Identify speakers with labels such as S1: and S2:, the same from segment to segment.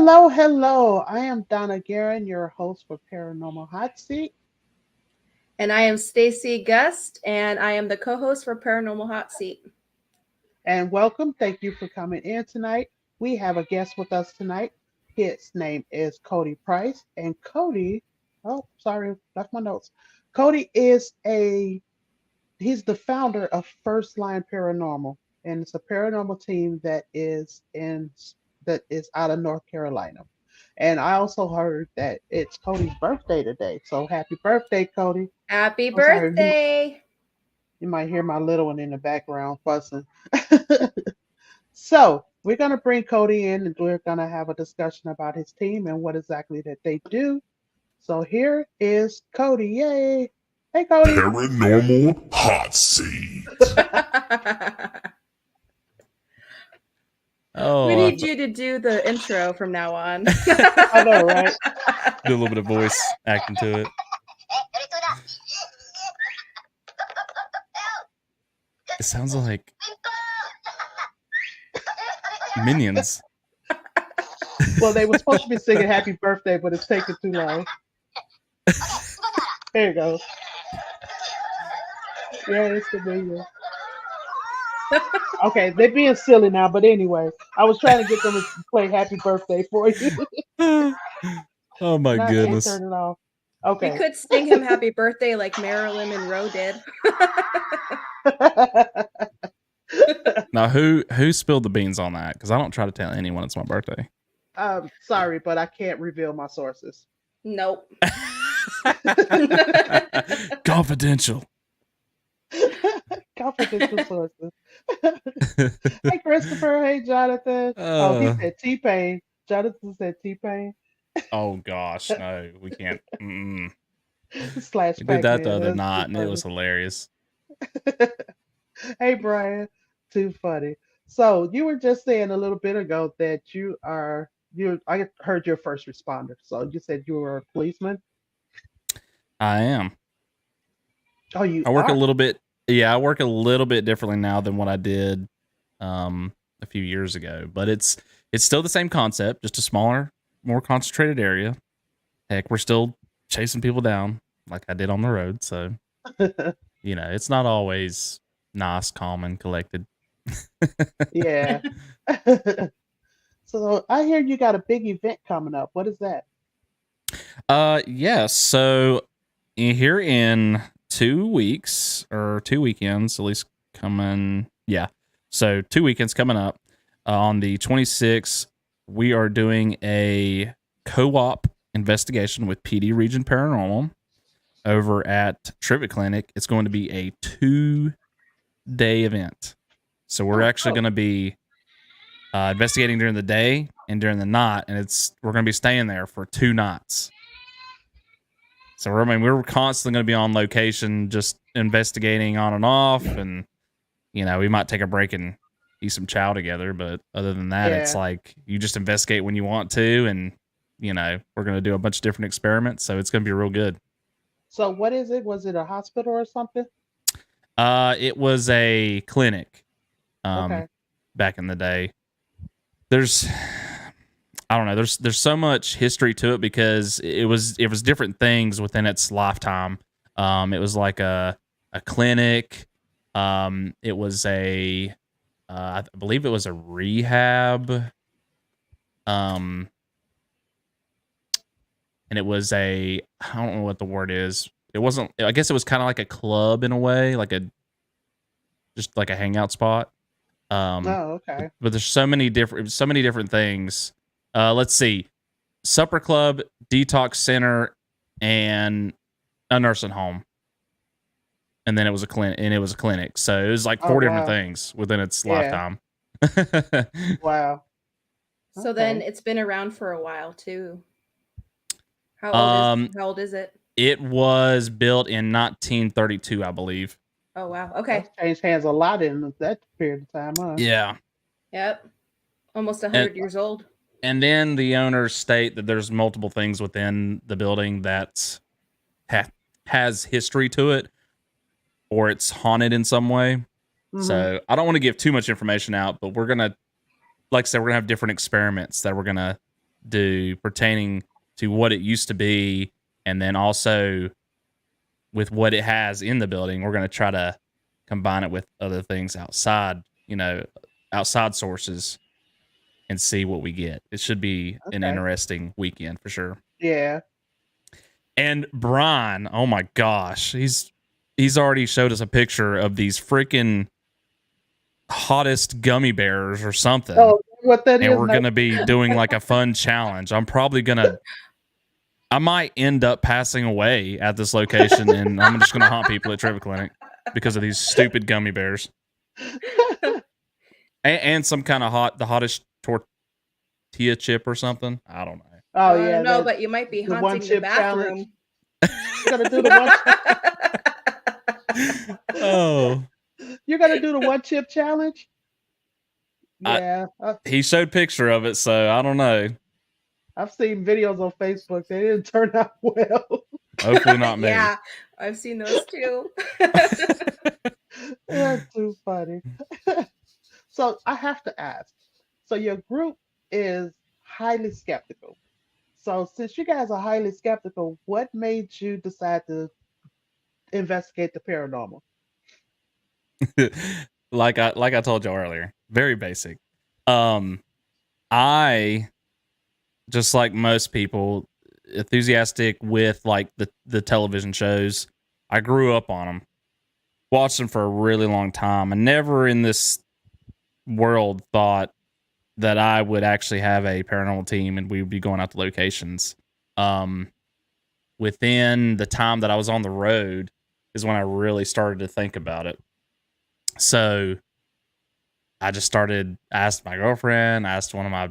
S1: Hello, hello. I am Donna Guerin, your host for Paranormal Hot Seat.
S2: And I am Stacy Gust, and I am the co-host for Paranormal Hot Seat.
S1: And welcome. Thank you for coming in tonight. We have a guest with us tonight. His name is Cody Price. And Cody, oh, sorry, left my notes. Cody is he's the founder of Firstline Paranormal. And it's a paranormal team that is out of North Carolina. And I also heard that it's Cody's birthday today. So happy birthday, Cody.
S2: Happy
S1: I'm sorry,
S2: birthday!
S1: you might hear my little one in the background fussing. So we're going to bring Cody in and we're going to have a discussion about his team and what exactly that they do. So here is Cody. Yay. Hey, Cody.
S3: Paranormal Hot Seat.
S2: We need you to do the intro from now on.
S1: I know, right?
S4: Do a little bit of voice acting to it. It sounds like Minions.
S1: Well, they were supposed to be singing happy birthday, but it's taking too long. There you go. Yeah, it's the video. Okay, they're being silly now, but anyway, I was trying to get them to play happy birthday for you.
S4: Oh my
S1: Now I can't
S4: goodness.
S1: turn it off.
S2: We
S1: Okay.
S2: could sing him happy birthday like Marilyn Monroe did.
S4: Now who spilled the beans on that? Because I don't try to tell anyone it's my birthday.
S1: Sorry, but I can't reveal my sources.
S2: Nope.
S4: Confidential.
S1: Confidential sources. Hey, Christopher. Hey, Jonathan. He said T-Pain. Jonathan said T-Pain.
S4: Oh gosh, no, we can't.
S1: Slash
S4: We did that the
S1: Pac-Man.
S4: other
S1: That's
S4: night,
S1: too
S4: and it was hilarious.
S1: funny. Hey, Brian. Too funny. So you were just saying a little bit ago that I heard you're a first responder. So you said you were a policeman.
S4: I am.
S1: Oh, you
S4: I work
S1: are?
S4: a little bit. Yeah, I work a little bit differently now than what I did a few years ago. But it's still the same concept, just a smaller, more concentrated area. Heck, we're still chasing people down like I did on the road. So, it's not always nice, calm, and collected.
S1: Yeah. So I hear you got a big event coming up. What is that?
S4: Yes. So here in 2 weeks or 2 weekends, at least coming. Yeah. So 2 weekends coming up on the 26th, we are doing a co-op investigation with PD Region Paranormal over at Trivet Clinic. It's going to be a 2-day event. So we're actually going to be investigating during the day and during the night, and we're going to be staying there for 2 nights. So we're constantly going to be on location, just investigating on and off, and we might take a break and eat some chow together. But other than that, It's like you just investigate when you want to, and we're going to do a bunch of different experiments. So it's going to be real good.
S1: So what is it? Was it a hospital or something?
S4: It was a clinic.
S1: Okay.
S4: Back in the day. I don't know. There's so much history to it because it was different things within its lifetime. It was like a clinic. It was I believe it was a rehab. And it was I don't know what the word is. It wasn't. I guess it was kind of like a club in a way, just like a hangout spot.
S1: Oh, okay.
S4: But there's so many different things. Let's see, supper club, detox center, and a nursing home, and then it was a clinic. So it was like 4 different things within its lifetime.
S1: Wow.
S2: So then it's been around for a while too. How old is it?
S4: It was built in 1932, I believe.
S2: Oh wow. Okay.
S1: That's changed hands a lot in that period of time, huh?
S4: Yeah.
S2: Yep. Almost 100 years old.
S4: And then the owners state that there's multiple things within the building that has history to it, or it's haunted in some way. Mm-hmm. So I don't want to give too much information out, but we're gonna, like I said, we're gonna have different experiments that we're gonna do pertaining to what it used to be, and then also with what it has in the building. We're going to try to combine it with other things outside, outside sources, and see what we get. It should be an interesting weekend for sure.
S1: Yeah.
S4: And Brian, oh my gosh, he's already showed us a picture of these freaking hottest gummy bears or something.
S1: Oh, what that
S4: and
S1: is?
S4: we're going to be doing like a fun challenge. I might end up passing away at this location, and I'm just going to haunt people at Trivia Clinic because of these stupid gummy bears. and some kind of the hottest tortilla chip or something. I don't know.
S1: Oh yeah,
S2: no, but you might be haunting the bathroom.
S1: You're gonna do the one.
S4: Oh,
S1: you're gonna do the one chip challenge. Yeah,
S4: he showed picture of it, so I don't know.
S1: I've seen videos on Facebook. They didn't turn out well.
S4: Hopefully not me.
S2: Yeah, I've seen those too.
S1: That's too funny. So I have to ask. So your group is highly skeptical. So since you guys are highly skeptical, what made you decide to investigate the paranormal?
S4: like I told you earlier, very basic. I, just like most people, enthusiastic with like the television shows. I grew up on them, watched them for a really long time. I never in this world thought that I would actually have a paranormal team and we would be going out to locations. Within the time that I was on the road is when I really started to think about it. So I just asked my girlfriend, asked one of my,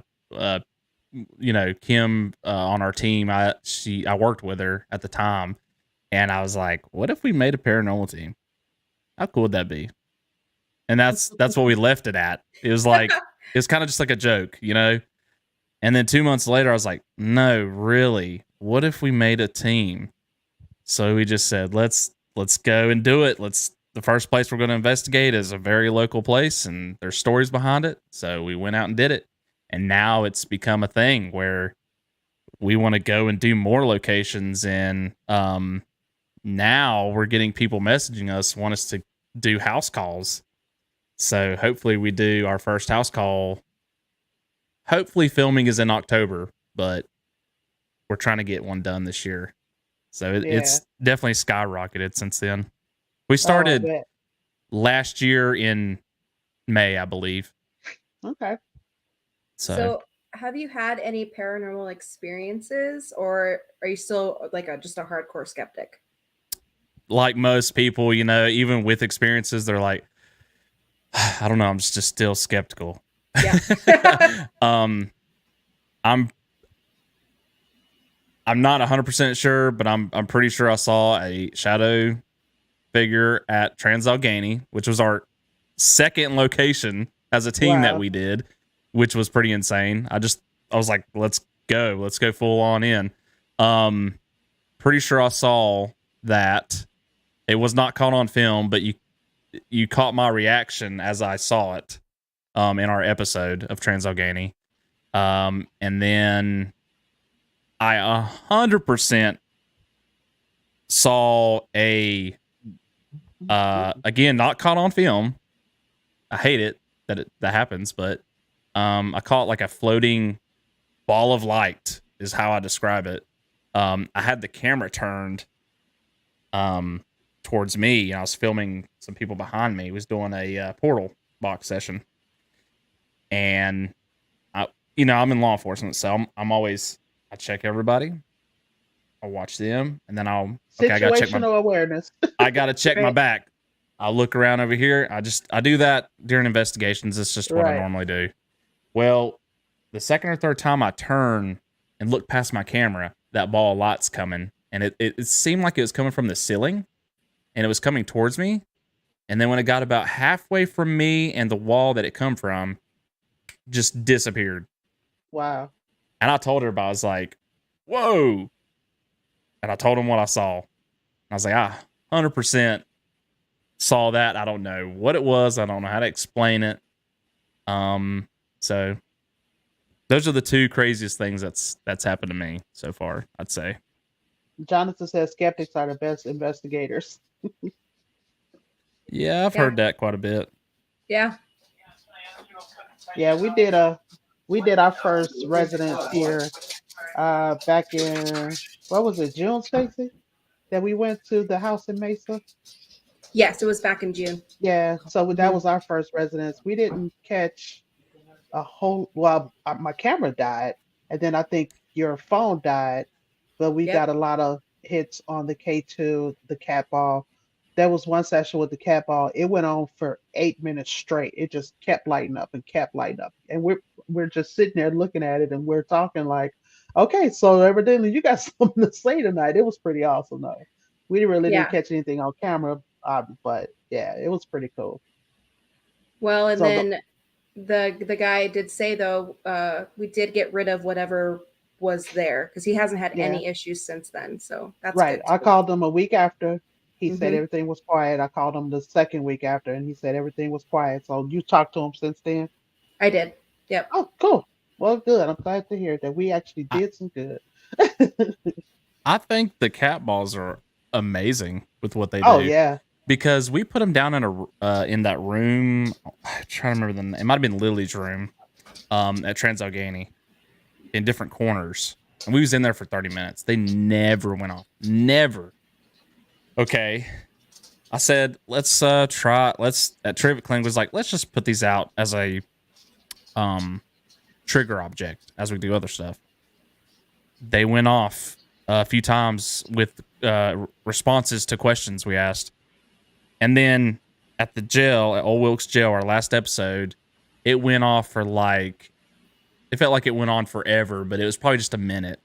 S4: Kim on our team. I worked with her at the time, and I was like, what if we made a paranormal team? How cool would that be? And that's what we left it at. It was like, it was kind of just like a joke, And then 2 months later, I was like, no, really, what if we made a team? So we just said, let's go and do it. The first place we're going to investigate is a very local place, and there's stories behind it. So we went out and did it. And now it's become a thing where we want to go and do more locations. And now we're getting people messaging us, want us to do house calls. So hopefully we do our first house call. Hopefully filming is in October, but we're trying to get one done this year. So it's definitely skyrocketed since then. We started last year in May, I believe.
S1: Okay.
S2: So have you had any paranormal experiences, or are you still like just a hardcore skeptic?
S4: Like most people, even with experiences, they're like, I don't know, I'm just still skeptical.
S2: Yeah.
S4: I'm not 100% sure, but I'm pretty sure I saw a shadow figure at Trans-Allegheny, which was our second location as a team that we did, which was pretty insane. I was like, let's go full on in. Pretty sure I saw that. It was not caught on film, but you caught my reaction as I saw it in our episode of Trans-Allegheny. And then I 100% saw again, not caught on film. I hate it that happens, but I call it like a floating ball of light is how I describe it. I had the camera turned towards me, and I was filming some people behind me. I was doing a portal box session, and I'm in law enforcement, so I check everybody. I'll watch them, and then I gotta check my
S1: awareness.
S4: I gotta check my back. I'll look around over here. I do that during investigations. It's just what I normally do. Well, the second or third time I turn and look past my camera, that ball of light's coming, and it seemed like it was coming from the ceiling, and it was coming towards me. And then when it got about halfway from me and the wall that it come from, just disappeared.
S1: Wow.
S4: And I told her, I was like, whoa. And I told him what I saw. I was like, 100% saw that. I don't know what it was. I don't know how to explain it. So Those are the two craziest things that's happened to me so far, I'd say.
S1: Jonathan says skeptics are the best investigators.
S4: Yeah, I've heard that quite a bit.
S2: Yeah.
S1: Yeah, we did our first residence here back in, what was it, June, Stacy? That we went to the house in Mesa.
S2: Yes, it was back in June.
S1: Yeah, so that was our first residence. We didn't catch a whole, well, my camera died, and then I think your phone died, but we got a lot of hits on the K2, the cat ball. There was one session with the cat ball. It went on for 8 minutes straight. It just kept lighting up and kept lighting up, and we're just sitting there looking at it, and we're talking like, okay, so evidently you got something to say tonight. It was pretty awesome though. We really didn't catch anything on camera, but yeah, it was pretty cool.
S2: Well, and so then the guy did say though, we did get rid of whatever was there because he hasn't had any issues since then. So that's
S1: right.
S2: Good
S1: I called him a week after. He said everything was quiet. I called him the second week after, and he said everything was quiet. So you talked to him since then?
S2: I did. Yep.
S1: Oh, cool. Well, good. I'm glad to hear that we actually did some good.
S4: I think the cat balls are amazing with what they do.
S1: Oh yeah.
S4: Because we put them down in that room. I'm trying to remember the name. It might have been Lily's room at Trans-Allegheny in different corners. And we was in there for 30 minutes. They never went off. Never. Okay. I said, let's at Trivia Clinic was like, let's just put these out as a trigger object as we do other stuff. They went off a few times with responses to questions we asked. And then at the jail, at Old Wilkes Jail, our last episode, it went off for like, it felt like it went on forever, but it was probably just a minute.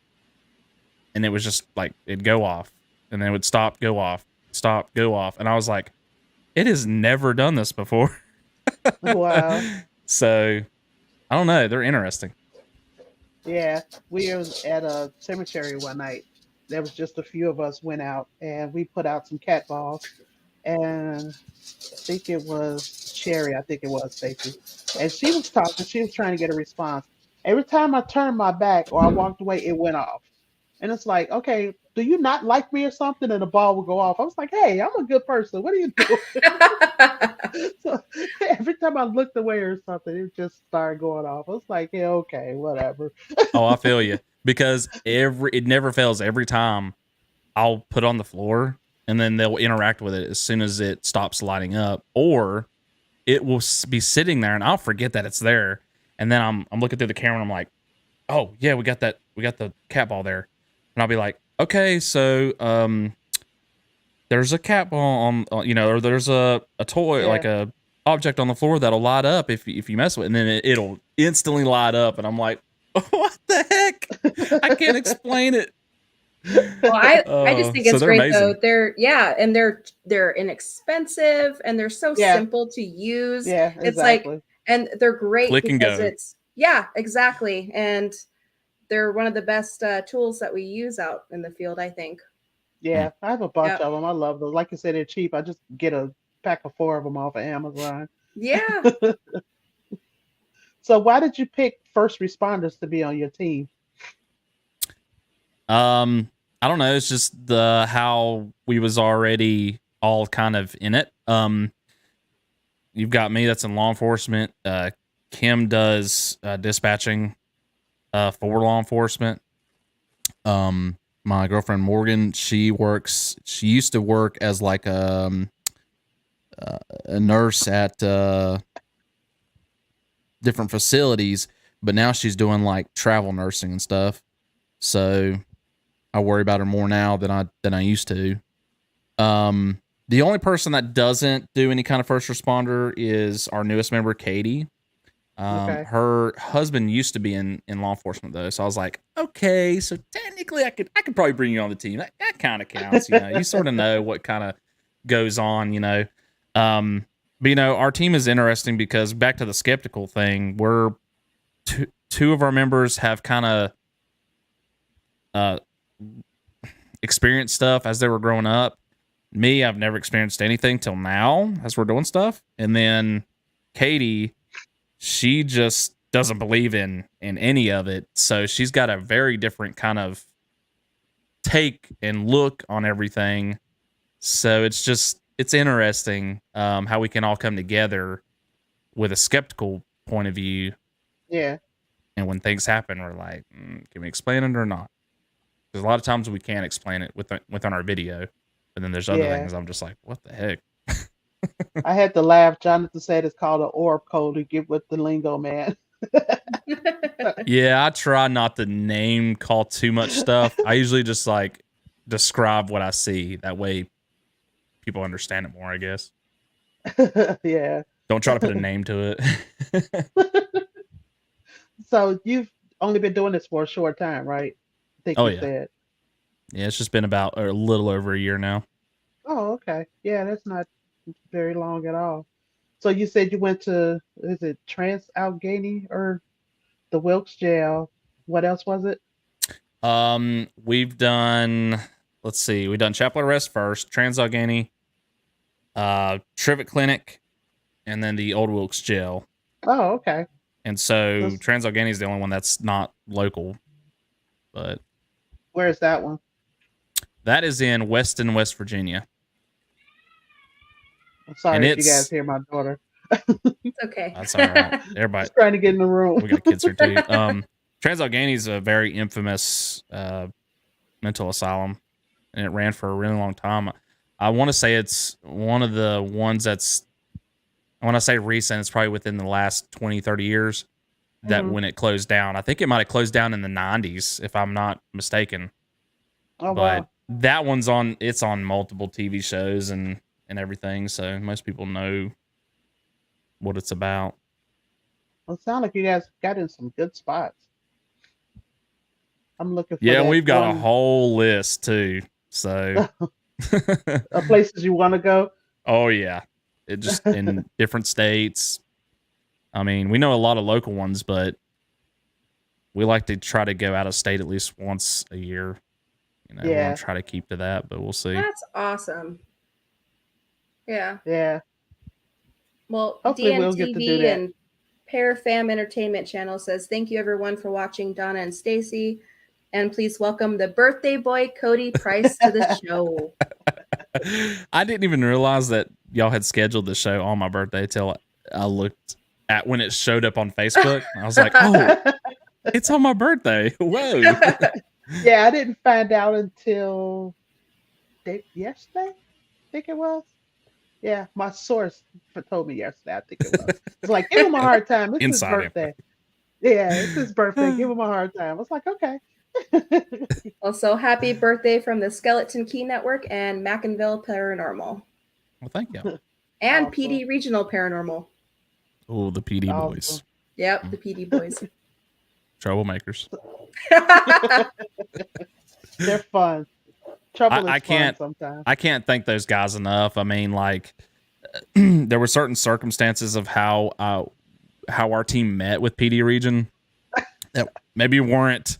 S4: And it was just like, it'd go off. And then it would stop, go off, stop, go off. And I was like, it has never done this before.
S1: Wow.
S4: So, I don't know. They're interesting.
S1: Yeah. We was at a cemetery one night. There was just a few of us went out, and we put out some cat balls. And I think it was Sherry. I think it was Stacy. And she was talking. She was trying to get a response. Every time I turned my back or I walked away, it went off. And it's like, okay, do you not like me or something? And the ball would go off. I was like, hey, I'm a good person. What are you doing? So every time I looked away or something, it just started going off. I was like, yeah, okay, whatever.
S4: Oh, I feel you. Because it never fails. Every time I'll put on the floor, and then they'll interact with it as soon as it stops lighting up, or it will be sitting there and I'll forget that it's there. And then I'm looking through the camera and I'm like, oh yeah, we got the cat ball there. And I'll be like, okay, so, there's a cat ball on, or there's a toy, like a object on the floor that'll light up if you mess with it. And then it'll instantly light up. And I'm like, what the heck? I can't explain it.
S2: Well, I just think it's great
S4: amazing.
S2: though. They're inexpensive and they're so simple to use.
S1: Yeah, exactly.
S2: It's like, and they're great
S4: Click and
S2: because
S4: go.
S2: Exactly. And they're one of the best tools that we use out in the field, I think.
S1: Yeah, I have a bunch of them. I love those. Like you said, they're cheap. I just get a pack of 4 of them off of Amazon.
S2: Yeah.
S1: So why did you pick first responders to be on your team?
S4: I don't know. It's just how we was already all kind of in it. You've got me that's in law enforcement. Kim does dispatching for law enforcement. My girlfriend Morgan, she used to work as like a nurse at different facilities, but now she's doing like travel nursing and stuff. So I worry about her more now than I used to. The only person that doesn't do any kind of first responder is our newest member, Katie. Her husband used to be in law enforcement though, so I was like, okay, so technically I could probably bring you on the team. That kind of counts, You sort of know what kind of goes on, But our team is interesting because back to the skeptical thing, we're two of our members have kind of experienced stuff as they were growing up. Me, I've never experienced anything till now as we're doing stuff. And then Katie, she just doesn't believe in any of it. So she's got a very different kind of take and look on everything. So it's interesting how we can all come together with a skeptical point of view.
S1: Yeah.
S4: And when things happen, we're like, can we explain it or not? Because a lot of times we can't explain it within our video. But then there's other things I'm just like, what the heck?
S1: I had to laugh. Jonathan said it's called an orb code to get with the lingo, man.
S4: Yeah, I try not to name call too much stuff. I usually just like describe what I see. That way people understand it more, I guess.
S1: Yeah.
S4: Don't try to put a name to it.
S1: So you've only been doing this for a short time, right? I think you said.
S4: Yeah, it's just been about a little over a year now.
S1: Oh, okay. Yeah, that's not very long at all. So you said you went to, is it Trans-Allegheny or the Wilkes Jail? What else was it?
S4: We've done, let's see, we've done Chapel Arrest first, Trans-Allegheny, Trivett Clinic, and then the Old Wilkes Jail.
S1: Oh, okay.
S4: And so Trans-Allegheny is the only one that's not local. But
S1: where's that one?
S4: That is in Weston, West Virginia.
S1: I'm sorry if you guys hear my daughter.
S2: It's okay.
S4: That's all right. Everybody
S1: just trying to get in the room.
S4: We got kids here too. Trans-Allegheny is a very infamous mental asylum, and it ran for a really long time. I want to say it's one of the ones that's, when I say recent, it's probably within the last 20, 30 years that when it closed down. I think it might have closed down in the 90s, if I'm not mistaken.
S1: Oh,
S4: but
S1: wow.
S4: that one's it's on multiple TV shows and everything, so most people know what it's about.
S1: Well, it sounds like you guys got in some good spots. I'm looking for
S4: we've got a whole list too. So
S1: places you want to go.
S4: Oh yeah. It just in different states. I mean, we know a lot of local ones, but we like to try to go out of state at least once a year. We want to try to keep to that, but we'll see.
S2: That's awesome. Yeah.
S1: Yeah.
S2: Well,
S1: hopefully we'll get to do that.
S2: And Parafam Entertainment Channel says, thank you everyone for watching Donna and Stacy. And please welcome the birthday boy, Cody Price, to the show.
S4: I didn't even realize that y'all had scheduled the show on my birthday till I looked at when it showed up on Facebook. I was like, oh, it's on my birthday. Whoa.
S1: Yeah, I didn't find out until yesterday, I think it was. Yeah, my source told me yesterday, I think it was. It's like, give him a hard time. It's his birthday. Yeah, it's his birthday. Give him a hard time. I was like, okay.
S2: Also, happy birthday from the Skeleton Key Network and Mackinville Paranormal.
S4: Well, thank you.
S2: And PD Regional Paranormal.
S4: Oh, the PD boys.
S2: Yep, the PD boys.
S4: Troublemakers.
S1: They're fun. Trouble
S4: I
S1: is
S4: can't,
S1: fun sometimes.
S4: I can't thank those guys enough. I mean, like, there were certain circumstances of how our team met with PD Region that maybe weren't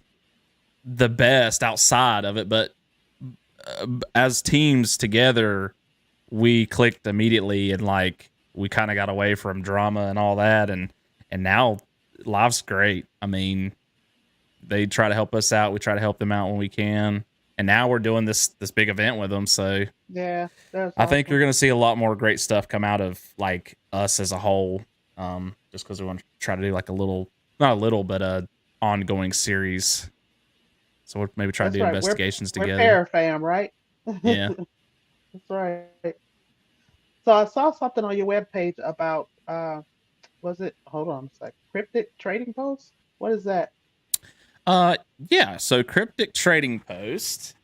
S4: the best outside of it, but as teams together, we clicked immediately, and like we kind of got away from drama and all that, and now life's great. I mean, they try to help us out, we try to help them out when we can, and now we're doing this big event with them. So
S1: yeah,
S4: I think you're going to see a lot more great stuff come out of like us as a whole, just because we want to try to do like a ongoing series. So we'll maybe try to do investigations together.
S1: We're Parafam, right?
S4: Yeah.
S1: That's right. So I saw something on your webpage about, was it, hold on a sec, Cryptic Trading Post? What is that?
S4: Yeah, so Cryptic Trading Post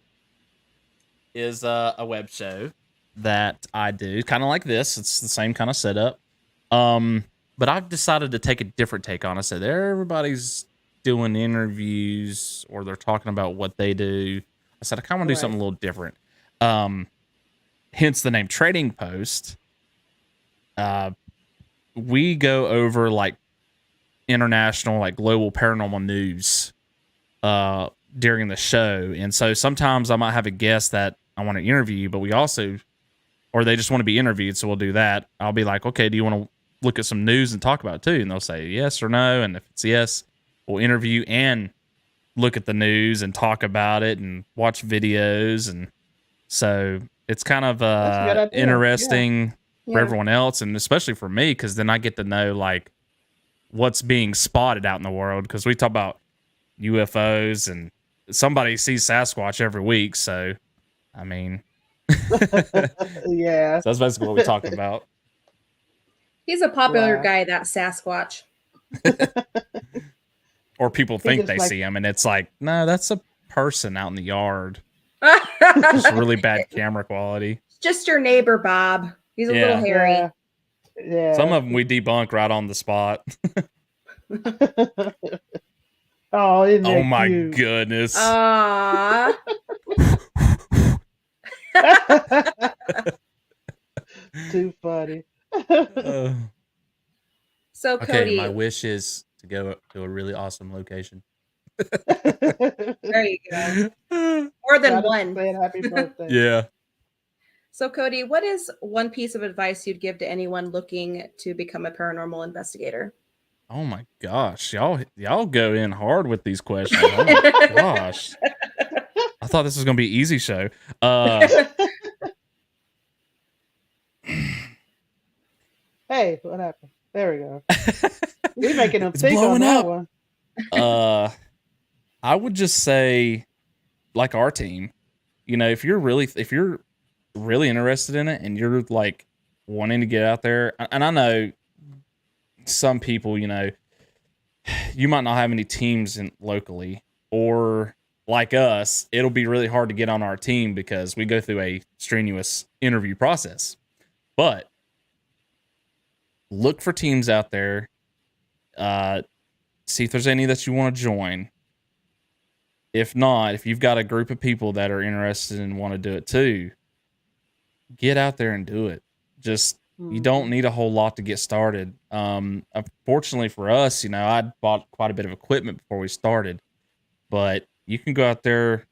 S4: is a web show that I do, kind of like this. It's the same kind of setup. But I've decided to take a different take on it. So everybody's doing interviews or they're talking about what they do. I said I kind of want to do something a little different. Hence the name Trading Post. We go over like international, like global paranormal news during the show. And so sometimes I might have a guest that I want to interview, but we also, or they just want to be interviewed. So we'll do that. I'll be like, okay, do you want to look at some news and talk about it too. And they'll say yes or no. And if it's yes, we'll interview and look at the news and talk about it and watch videos. And so it's kind of
S1: That's a good idea.
S4: interesting for
S2: Yeah.
S4: everyone else, and especially for me, because then I get to know like what's being spotted out in the world, because we talk about UFOs and somebody sees Sasquatch every week. So, I mean,
S1: Yeah.
S4: so that's basically what we talk about.
S2: He's a popular
S1: Wow.
S2: guy, that Sasquatch.
S4: Or people
S1: He
S4: think
S1: just
S4: they
S1: like-
S4: see him, and it's like, no, that's a person out in the yard. Just really bad camera quality.
S2: Just your neighbor, Bob. He's a little hairy.
S1: Yeah. Yeah.
S4: Some of them we debunk right on the spot.
S1: Oh, isn't that
S4: Oh my
S1: cute?
S4: goodness.
S2: Aww.
S1: Too funny.
S2: So
S4: Okay,
S2: Cody,
S4: my wish is to go to a really awesome location.
S2: there you go. More than
S1: Gotta
S2: one.
S1: say happy birthday.
S4: Yeah.
S2: So Cody, what is one piece of advice you'd give to anyone looking to become a paranormal investigator?
S4: Oh my gosh, y'all go in hard with these questions. Oh my gosh, I thought this was gonna be an easy show.
S1: Hey, what happened? There we go. We're making them
S4: It's
S1: think
S4: blowing
S1: on that
S4: up.
S1: one.
S4: I would just say, like our team, you know, if you're really interested in it and you're like wanting to get out there, and I know some people, you know, you might not have any teams locally, or like us, it'll be really hard to get on our team because we go through a strenuous interview process. But look for teams out there. See if there's any that you want to join. If not, if you've got a group of people that are interested and want to do it too, get out there and do it. Just, you don't need a whole lot to get started. Unfortunately for us, you know, I bought quite a bit of equipment before we started, but you can go out there,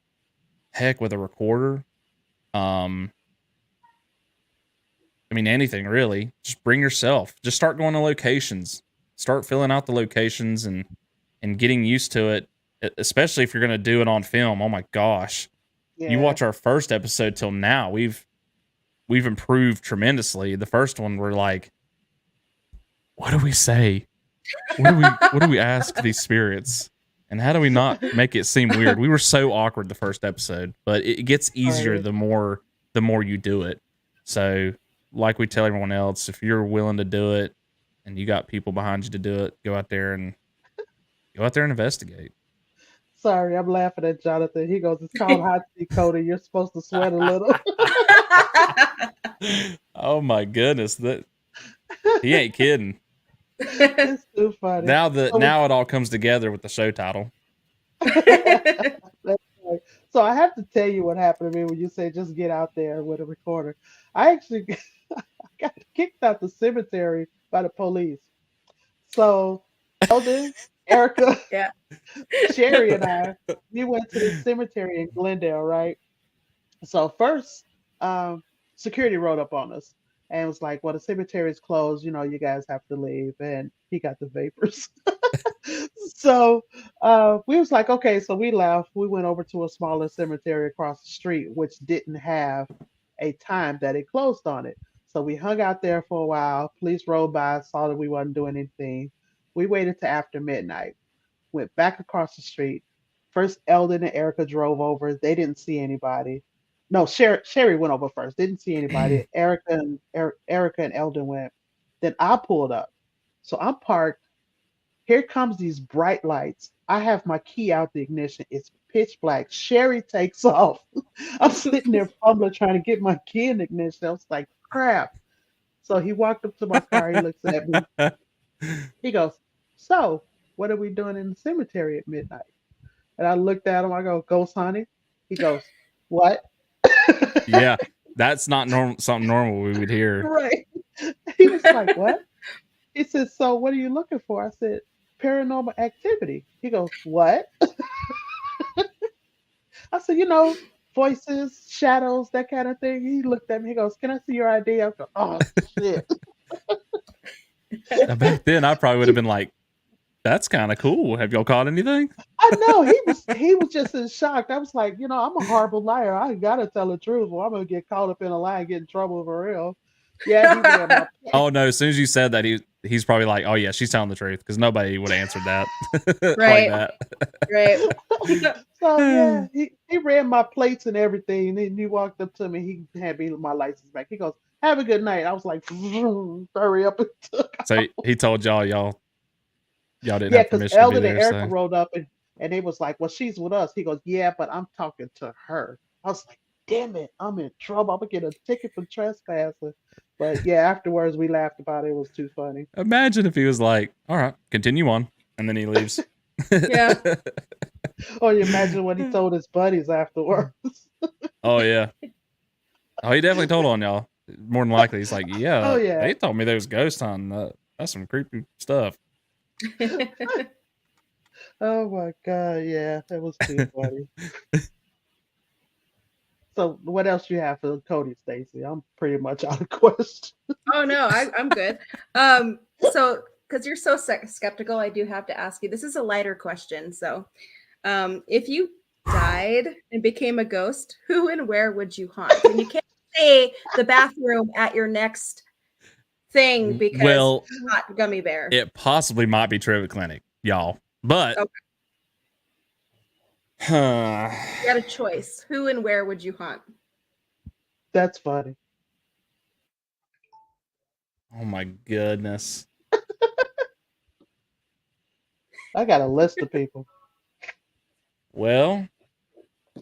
S4: heck, with a recorder. I mean, anything really. Just bring yourself. Just start going to locations. Start filling out the locations and getting used to it, especially if you're going to do it on film. Oh my gosh.
S1: Yeah.
S4: You watch our first episode till now, we've improved tremendously. The first one, we're like, what do we say? What do we ask these spirits? And how do we not make it seem weird? We were so awkward the first episode, but it gets easier
S1: Right.
S4: the more you do it. So, like we tell everyone else, if you're willing to do it and you got people behind you to do it, go out there and investigate.
S1: Sorry, I'm laughing at Jonathan. He goes, "It's called Hotseat, Cody. You're supposed to sweat a little."
S4: Oh my goodness, that he ain't kidding.
S1: It's too funny.
S4: Now it all comes together with the show title.
S1: So I have to tell you what happened to me when you say just get out there with a recorder. I actually got kicked out the cemetery by the police. So Eldon, Erica,
S2: Yeah.
S1: Sherry, and I, we went to the cemetery in Glendale, right? So first, security rode up on us and was like, "Well, the cemetery is closed. You know, you guys have to leave." And he got the vapors. So we was like, okay, so we left. We went over to a smaller cemetery across the street, which didn't have a time that it closed on it. So we hung out there for a while. Police rode by, saw that we wasn't doing anything. We waited till after midnight, went back across the street. First, Eldon and Erica drove over. They didn't see anybody. No, Sherry went over first. Didn't see anybody. Erica and Eldon went. Then I pulled up. So I'm parked. Here comes these bright lights. I have my key out the ignition. It's pitch black. Sherry takes off. I'm sitting there fumbling trying to get my key in the ignition. I was like, crap. So he walked up to my car. He looks at me. He goes, "So, what are we doing in the cemetery at midnight?" And I looked at him. I go, "Ghost hunting." He goes, "What?"
S4: Yeah, that's not something normal we would hear.
S1: Right. He was like, "What?" He said, "So, what are you looking for?" I said, "Paranormal activity." He goes, "What?" I said, voices, shadows, that kind of thing. He looked at me. He goes, "Can I see your ID?" I go, "Oh, shit."
S4: Now, back then, I probably would have been like, "That's kind of cool. Have y'all caught anything?"
S1: I know he was just in shock. I was like, I'm a horrible liar. I gotta tell the truth, or I'm gonna get caught up in a lie and get in trouble for real. Yeah, he ran my
S4: Oh no! As soon as you said that, he's probably like, "Oh yeah, she's telling the truth," because nobody would have answered that
S2: Right.
S4: like that.
S2: Right.
S1: So yeah, he ran my plates and everything. And then he walked up to me. He had me my license back. He goes, "Have a good night." I was like, "Hurry up and took."
S4: So he told y'all didn't
S1: Yeah,
S4: have
S1: because
S4: permission to be
S1: Eldon and
S4: there.
S1: Erica
S4: So
S1: rolled up and they was like, "Well, she's with us." He goes, "Yeah, but I'm talking to her." I was like, "Damn it, I'm in trouble. I'm gonna get a ticket for trespassing." But yeah, afterwards we laughed about it. It was too funny.
S4: imagine if he was like, "All right, continue on," and then he leaves.
S2: Yeah.
S1: Or you imagine what he told his buddies afterwards.
S4: Oh yeah. Oh, he definitely told on y'all. More than likely, he's like, "Yeah,
S1: Oh yeah.
S4: they told me there was ghosts on. That's some creepy stuff."
S1: Oh my god, yeah, that was too funny. So what else you have for Cody, Stacy? I'm pretty much out of questions.
S2: Oh no, I'm good. So because you're so skeptical, I do have to ask you. This is a lighter question. So, if you died and became a ghost, who and where would you haunt? And you can't say the bathroom at your next thing because
S4: Well,
S2: hot gummy bear.
S4: it possibly might be Trivia Clinic, y'all, but
S2: Okay. You got a choice. Who and where would you haunt?
S1: That's funny.
S4: Oh my goodness.
S1: I got a list of people.
S4: Well,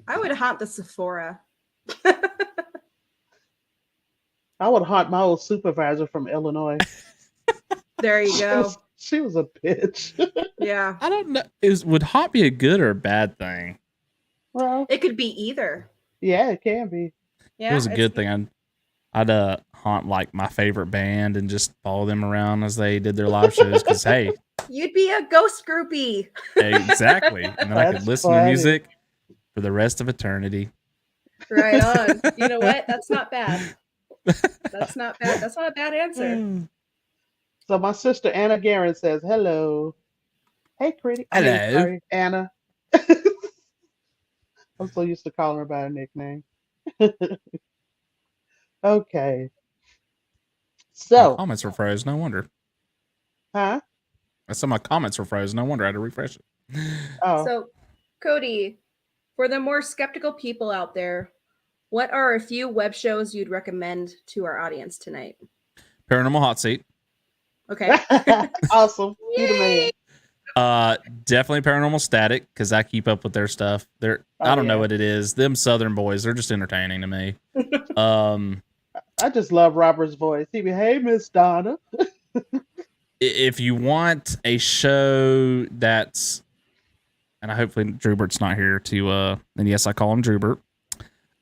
S2: I would haunt the Sephora.
S1: I would haunt my old supervisor from Illinois.
S2: There you go.
S1: She was a bitch.
S2: Yeah.
S4: I don't know. Would haunt be a good or a bad thing?
S1: Well,
S2: It could be either.
S1: yeah, it can be.
S2: Yeah.
S4: It was a good thing. I'd haunt like my favorite band and just follow them around as they did their live shows. Because hey,
S2: You'd be a ghost groupie.
S4: exactly, and then I could
S1: That's
S4: listen to
S1: funny.
S4: music for the rest of eternity.
S2: Right on. You know what? That's not bad. That's not bad. That's not a bad answer.
S1: So my sister Anna Guerin says, "Hello, hey, pretty."
S4: Hello.
S1: Sorry, Anna. I'm so used to calling her by her nickname. Okay.
S4: My
S1: So,
S4: comments were froze. No wonder.
S1: huh?
S4: I said my comments were froze. No wonder I had to refresh it.
S1: Oh,
S2: So, Cody, for the more skeptical people out there, what are a few web shows you'd recommend to our audience tonight?
S4: Paranormal Hotseat.
S2: Okay.
S1: awesome. You the man.
S4: Definitely Paranormal Static because I keep up with their stuff. I don't know
S1: yeah.
S4: what it is. Them Southern boys, they're just entertaining to me.
S1: I just love Robert's voice. He be, "Hey, Miss Donna."
S4: If you want a show that's, and hopefully Drewbert's not here to, and yes, I call him Drewbert.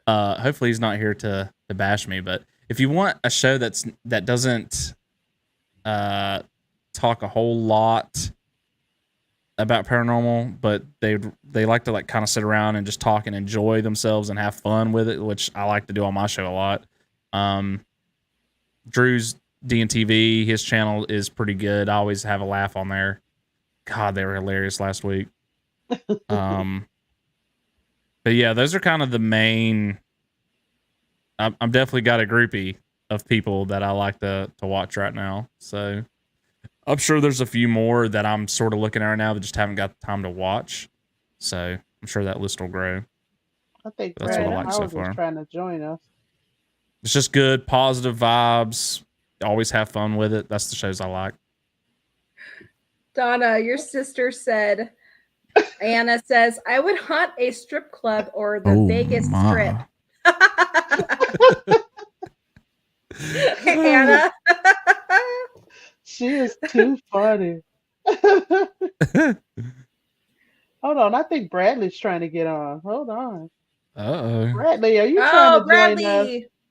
S4: Hopefully he's not here to bash me, but if you want a show that doesn't talk a whole lot about paranormal, but they like to like kind of sit around and just talk and enjoy themselves and have fun with it, which I like to do on my show a lot. Drew's D&TV, his channel is pretty good. I always have a laugh on there. God, they were hilarious last week. But yeah, those are kind of the main. I'm definitely got a groupie of people that I like to watch right now. So I'm sure there's a few more that I'm sort of looking at right now that just haven't got the time to watch. So I'm sure that list will grow.
S1: I think
S4: That's what I
S1: Brad
S4: like so
S1: Howard
S4: far.
S1: was trying to join us.
S4: It's just good, positive vibes. Always have fun with it. That's the shows I like.
S2: Donna, your sister said, Anna says, I would haunt a strip club or the Vegas Strip. Anna.
S1: She is too funny. Hold on, I think Bradley's trying to get on. Hold on.
S4: Uh-oh.
S1: Bradley, are you trying to join us?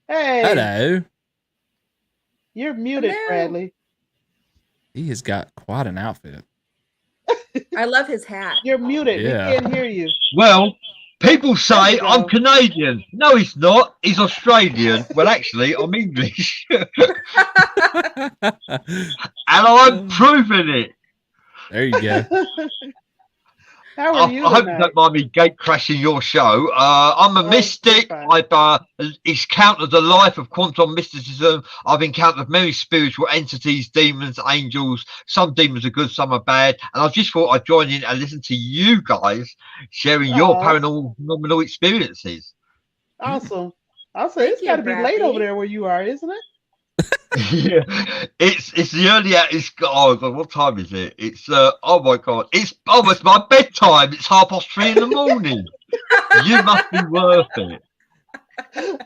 S1: Hey.
S4: Hello.
S1: You're muted,
S2: Hello.
S1: Bradley.
S4: He has got quite an outfit.
S2: I love his hat.
S1: You're muted.
S4: Yeah.
S1: We can't hear you.
S5: Well, People
S1: There
S5: say
S1: you go.
S5: I'm Canadian. No, he's not. He's Australian. Well, actually, I'm English. And I'm proving it.
S4: There you go.
S1: How
S5: I
S1: are you
S5: hope you
S1: tonight?
S5: don't mind me gate crashing your show. I'm a
S1: Oh, you're
S5: mystic.
S1: fine.
S5: I've encountered the life of quantum mysticism. I've encountered many spiritual entities, demons, angels. Some demons are good, some are bad. And I just thought I'd join in and listen to you guys sharing your
S1: Oh,
S5: paranormal phenomenal experiences.
S1: awesome. Also,
S2: Thank
S1: it's
S2: you,
S1: got to be late over
S2: Bradley.
S1: there where you are, isn't it?
S5: Yeah, it's the early hour. It's oh god, what time is it? It's oh my god, it's almost my bedtime. It's 3:30 in the morning. You must be worth it.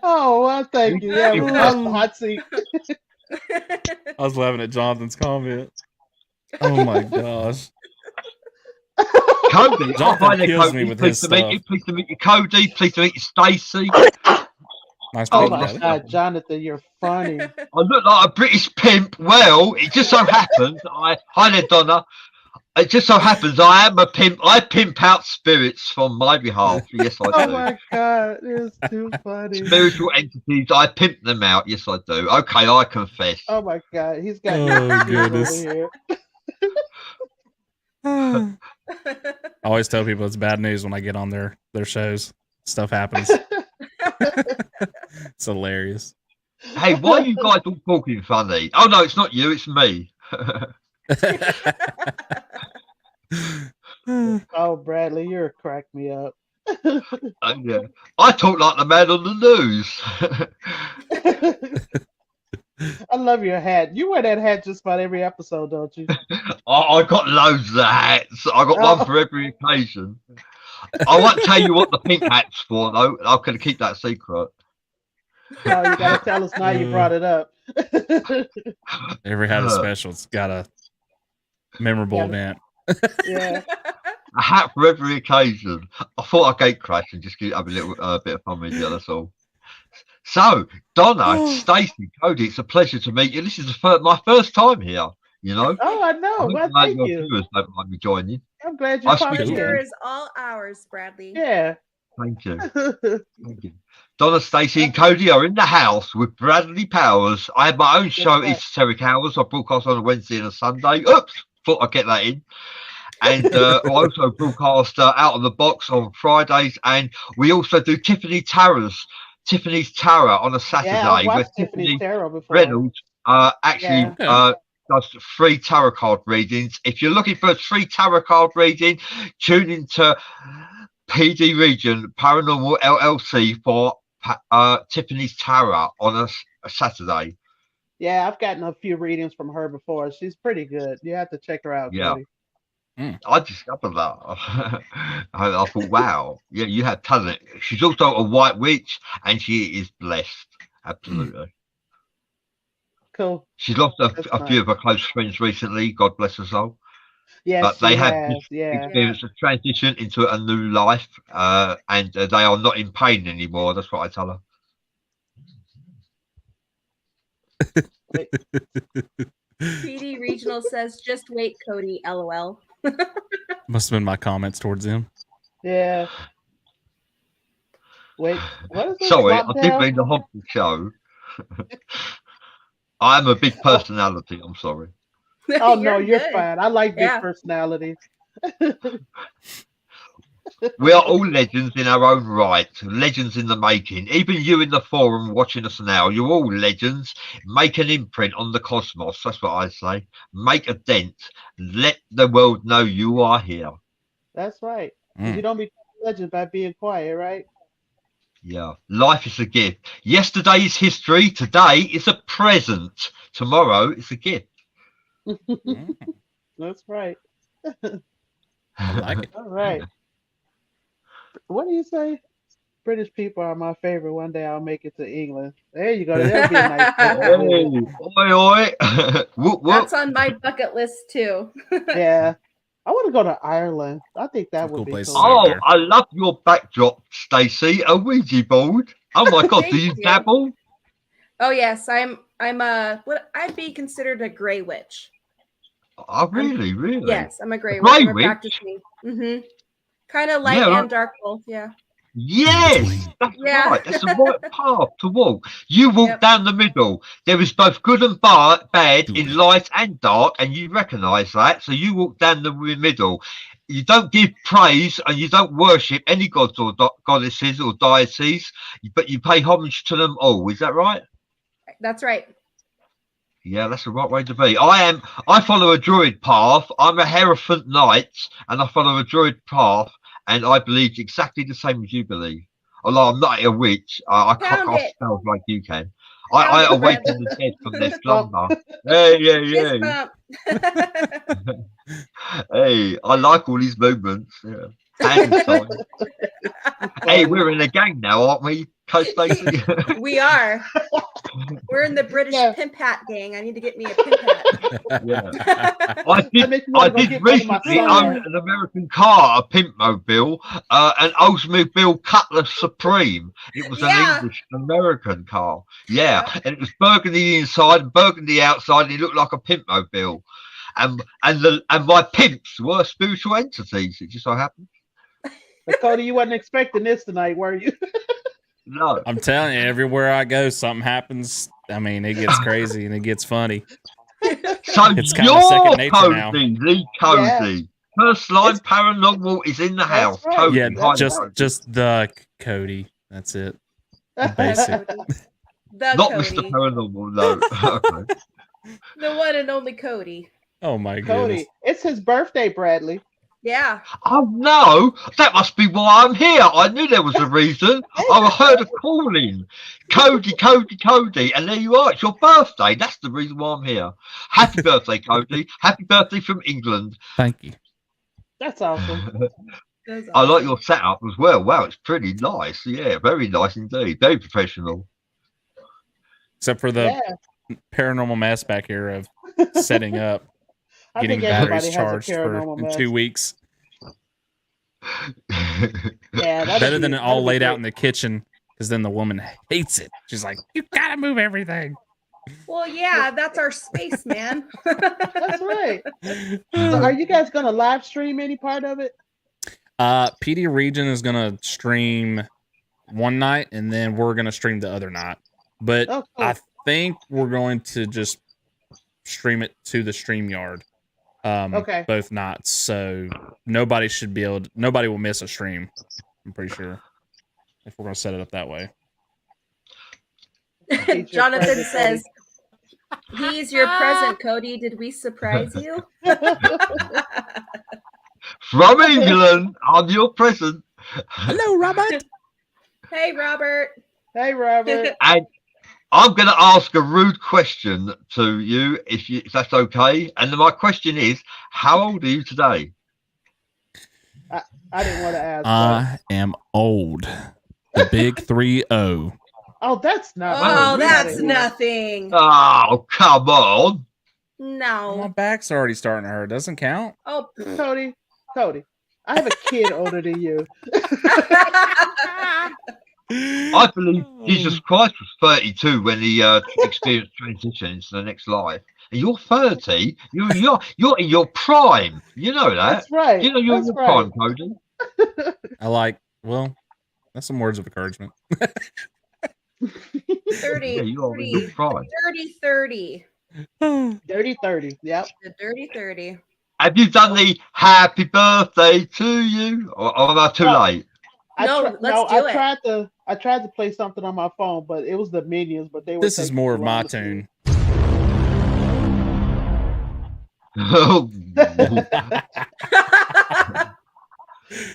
S1: Oh, well, thank you. Yeah, we watched the
S4: Oh.
S1: hot seat.
S4: I was laughing at Jonathan's comment. Oh my gosh.
S5: Cody,
S4: Jonathan
S5: hi there,
S4: kills me
S5: Cody.
S4: with
S5: Pleased
S4: his
S5: to meet
S4: stuff.
S5: you. Pleased to meet you, Cody. Pleased to meet you, Stacy.
S4: Nice
S1: Oh
S4: meeting
S1: my
S4: you, buddy.
S1: God, Jonathan, you're funny.
S5: I look like a British pimp. Well, it just so happens hi there, Donna. It just so happens I am a pimp. I pimp out spirits from my behalf. Yes, I
S1: Oh
S5: do.
S1: my God, it's too funny.
S5: Spiritual entities, I pimp them out. Yes, I do. Okay, I confess.
S1: Oh my God, he's got you
S4: Oh,
S1: confused over
S4: goodness.
S1: here.
S4: I always tell people it's bad news when I get on their shows. Stuff happens. It's hilarious.
S5: Hey, why are you guys all talking funny? Oh no, it's not you, it's me.
S1: Oh, Bradley, you're crack me up.
S5: Yeah. I talk like the man on the news.
S1: I love your hat. You wear that hat just about every episode, don't you?
S5: I got loads of hats. I got
S1: Oh.
S5: one for every occasion. I won't tell you what the pink hat's for, though. I'm going to keep that secret.
S1: Oh, you gotta tell us now you brought it up.
S4: Every hat is special. It's got a memorable event.
S1: Yeah.
S5: A hat for every occasion. I thought I'd gate crash and just have a little bit of fun with you, that's all. So, Donna, Stacy, Cody, it's a pleasure to meet you. This is my first time here, you know.
S1: Oh, I know. Well, thank
S5: your
S1: you.
S5: viewers don't mind me joining.
S1: I'm glad you
S5: I
S1: popped
S5: speak-
S2: Pleasure
S1: in.
S2: is all ours, Bradley.
S1: Yeah.
S5: Thank you. Thank you. Donna, Stacy, and Cody are in the house with Bradley Powers. I have my own show,
S1: right.
S5: Esoteric Hours. I broadcast on a Wednesday and a Sunday. Oops, thought I'd get that in. And I also broadcast Out of the Box on Fridays. And we also do Tiffany's Tarot on a Saturday.
S1: Yeah, I've
S5: where
S1: watched Tiffany's
S5: Tiffany
S1: Tarot before.
S5: Reynolds actually does free tarot card readings. If you're looking for a free tarot card reading, tune into PD Region Paranormal LLC for Tiffany's Tarot on a Saturday.
S1: Yeah, I've gotten a few readings from her before. She's pretty good. You have to check her out,
S5: Yeah.
S1: Cody.
S5: I discovered that. I thought, wow, yeah, you have talent. She's also a white witch, and she is blessed. Absolutely.
S1: Cool.
S5: She's lost
S1: That's
S5: a few
S1: nice.
S5: of her close friends recently. God bless her soul.
S1: Yes,
S5: But they
S1: she
S5: have
S1: has.
S5: just
S1: Yeah.
S5: experienced a transition into a new life, and they are not in pain anymore. That's what I tell her.
S2: PD Regional says, just wait, Cody, LOL.
S4: Must have been my comments towards him.
S1: Yeah. Wait, what is this?
S5: Sorry, I didn't
S1: Lockdown?
S5: mean to haunt the show. I'm a big personality. I'm sorry.
S1: Oh no, you're
S2: good.
S1: fine. I like big
S2: Yeah.
S1: personalities.
S5: We are all legends in our own right, legends in the making. Even you in the forum watching us now, you're all legends. Make an imprint on the cosmos. That's what I say. Make a dent. Let the world know you are here.
S1: That's right. 'Cause you don't become a legend by being quiet, right?
S5: Yeah. Life is a gift. Yesterday is history. Today is a present. Tomorrow is a gift.
S1: That's right.
S4: I like it.
S1: All right. What do you say? British people are my favorite. One day I'll make it to England. There you go. That'd be a nice place to visit.
S5: Oi, oi. Whoop, whoop.
S2: That's on my bucket list too.
S1: Yeah. I want to go to Ireland. I think that
S4: Some
S1: would
S4: cool
S1: be
S4: places
S1: cool.
S4: out
S5: Oh,
S4: there.
S5: I love your backdrop, Stacey. A Ouija board. Oh my God, do
S2: Thank
S5: you
S2: you.
S5: dabble?
S2: Oh yes, I'm what I'd be considered a gray witch.
S5: Oh, really? Really?
S2: Yes, I'm a gray
S5: A grey
S2: witch. I'm a
S5: witch?
S2: practicing. Kind of light
S5: Yeah,
S2: and dark both. Yeah.
S5: Yes, that's
S2: Yeah.
S5: right. That's the right path to walk. You walk
S2: Yep.
S5: down the middle. There is both good and bad
S4: Do
S5: in
S4: it.
S5: light and dark, and you recognise that. So you walk down the middle. You don't give praise and you don't worship any gods or goddesses or deities, but you pay homage to them all. Is that right?
S2: That's right.
S5: Yeah, that's the right way to be. I follow a druid path. I'm a Hierophant Knight, and I follow a druid path, and I believe exactly the same as you believe. Although I'm not a witch, I can't
S2: Pound
S5: cast
S2: it.
S5: spells like you can.
S2: Pound
S5: I
S2: it,
S5: awaken
S2: Brad.
S5: the dead from their
S1: Fist bump.
S5: slumber. Yeah.
S2: Fist bump.
S5: Hey, I like all these movements. Yeah. Hand sign. Hey, we're in a gang now, aren't we, Coach Stacy?
S2: We are. We're in the British
S1: Yeah.
S2: pimp hat gang. I need to get me a pimp hat.
S5: Yeah.
S1: That makes me
S5: I
S1: wanna go
S5: did
S1: get one of my
S5: recently
S1: sons.
S5: own an American car, a Pimpmobile, an Oldsmobile Cutlass Supreme. It was an
S2: Yeah.
S5: English American car. Yeah. And it was burgundy inside and burgundy outside, and it looked like a Pimpmobile. And my pimps were spiritual entities. It just so happened.
S1: But Cody, you wasn't expecting this tonight, were you?
S5: No.
S4: I'm telling you, everywhere I go, something happens. I mean, it gets crazy and it gets funny.
S5: So
S4: It's kinda
S5: you're
S4: second nature now.
S5: Cody, the Cody. Firstline Paranormal is in the
S1: That's
S5: house.
S1: right.
S5: Cody,
S4: Yeah,
S1: That's
S5: hi,
S4: just the Cody. That's it. Basic.
S2: The
S5: not
S2: Cody.
S5: Mr. Paranormal, no. Okay.
S2: The one and only Cody.
S4: Oh my goodness.
S1: Cody, it's his birthday, Bradley.
S2: Yeah.
S5: Oh no, that must be why I'm here. I knew there was a reason. I heard a calling. Cody, and there you are. It's your birthday. That's the reason why I'm here. Happy birthday, Cody. Happy birthday from England.
S4: Thank you.
S1: That's awesome.
S2: That's
S5: I like
S2: awesome.
S5: your setup as well. Wow, it's pretty nice. Yeah, very nice indeed. Very professional.
S4: Except for the
S1: Yeah.
S4: paranormal mess back here of setting up,
S1: I
S4: getting
S1: think
S4: batteries
S1: everybody has a
S4: charged
S1: paranormal
S4: for
S1: mess.
S4: 2 weeks.
S1: Yeah,
S4: Better than it all laid out in the kitchen, because then the woman hates it. She's like, "You gotta move everything."
S2: Well, yeah, that's our space, man.
S1: That's right. So are you guys gonna live stream any part of it?
S4: PD Region is gonna stream one night, and then we're gonna stream the other night. But
S1: Oh, cool.
S4: I think we're going to just stream it to the StreamYard.
S1: Okay.
S4: Both nights, so nobody will miss a stream. I'm pretty sure if we're gonna set it up that way.
S2: Jonathan says, "He's your present, Cody. Did we surprise you?"
S5: From England, I'm your present.
S4: Hello, Robert.
S2: Hey, Robert.
S1: Hey, Robert.
S5: And I'm going to ask a rude question to you, if that's okay. And my question is, how old are you today?
S1: I didn't want to ask.
S4: I am old. The big 3-0.
S1: Oh, that's not.
S2: Oh,
S1: get
S2: that's
S1: outta here.
S2: nothing.
S5: Oh, come on.
S4: My
S2: No.
S4: back's already starting to hurt. Doesn't count.
S2: Oh.
S1: Cody. I have a kid older than you.
S5: I believe Jesus Christ was 32 when he experienced transition into the next life. And you're 30. You're in your prime. You know that.
S1: That's right.
S5: You know you're in
S1: That's
S5: your
S1: right.
S5: prime, Cody.
S4: That's some words of encouragement.
S2: 30.
S5: Yeah, you are in your prime.
S2: Dirty 30.
S1: Dirty 30. Yep.
S2: The dirty 30.
S5: Have you done the happy birthday to you? Or am I too
S1: No.
S5: late?
S2: No, let's do it.
S1: I tried to play something on my phone, but it was the Minions. But they were.
S4: This is
S1: taking
S4: more
S1: too
S4: of my
S1: long to do.
S4: tune.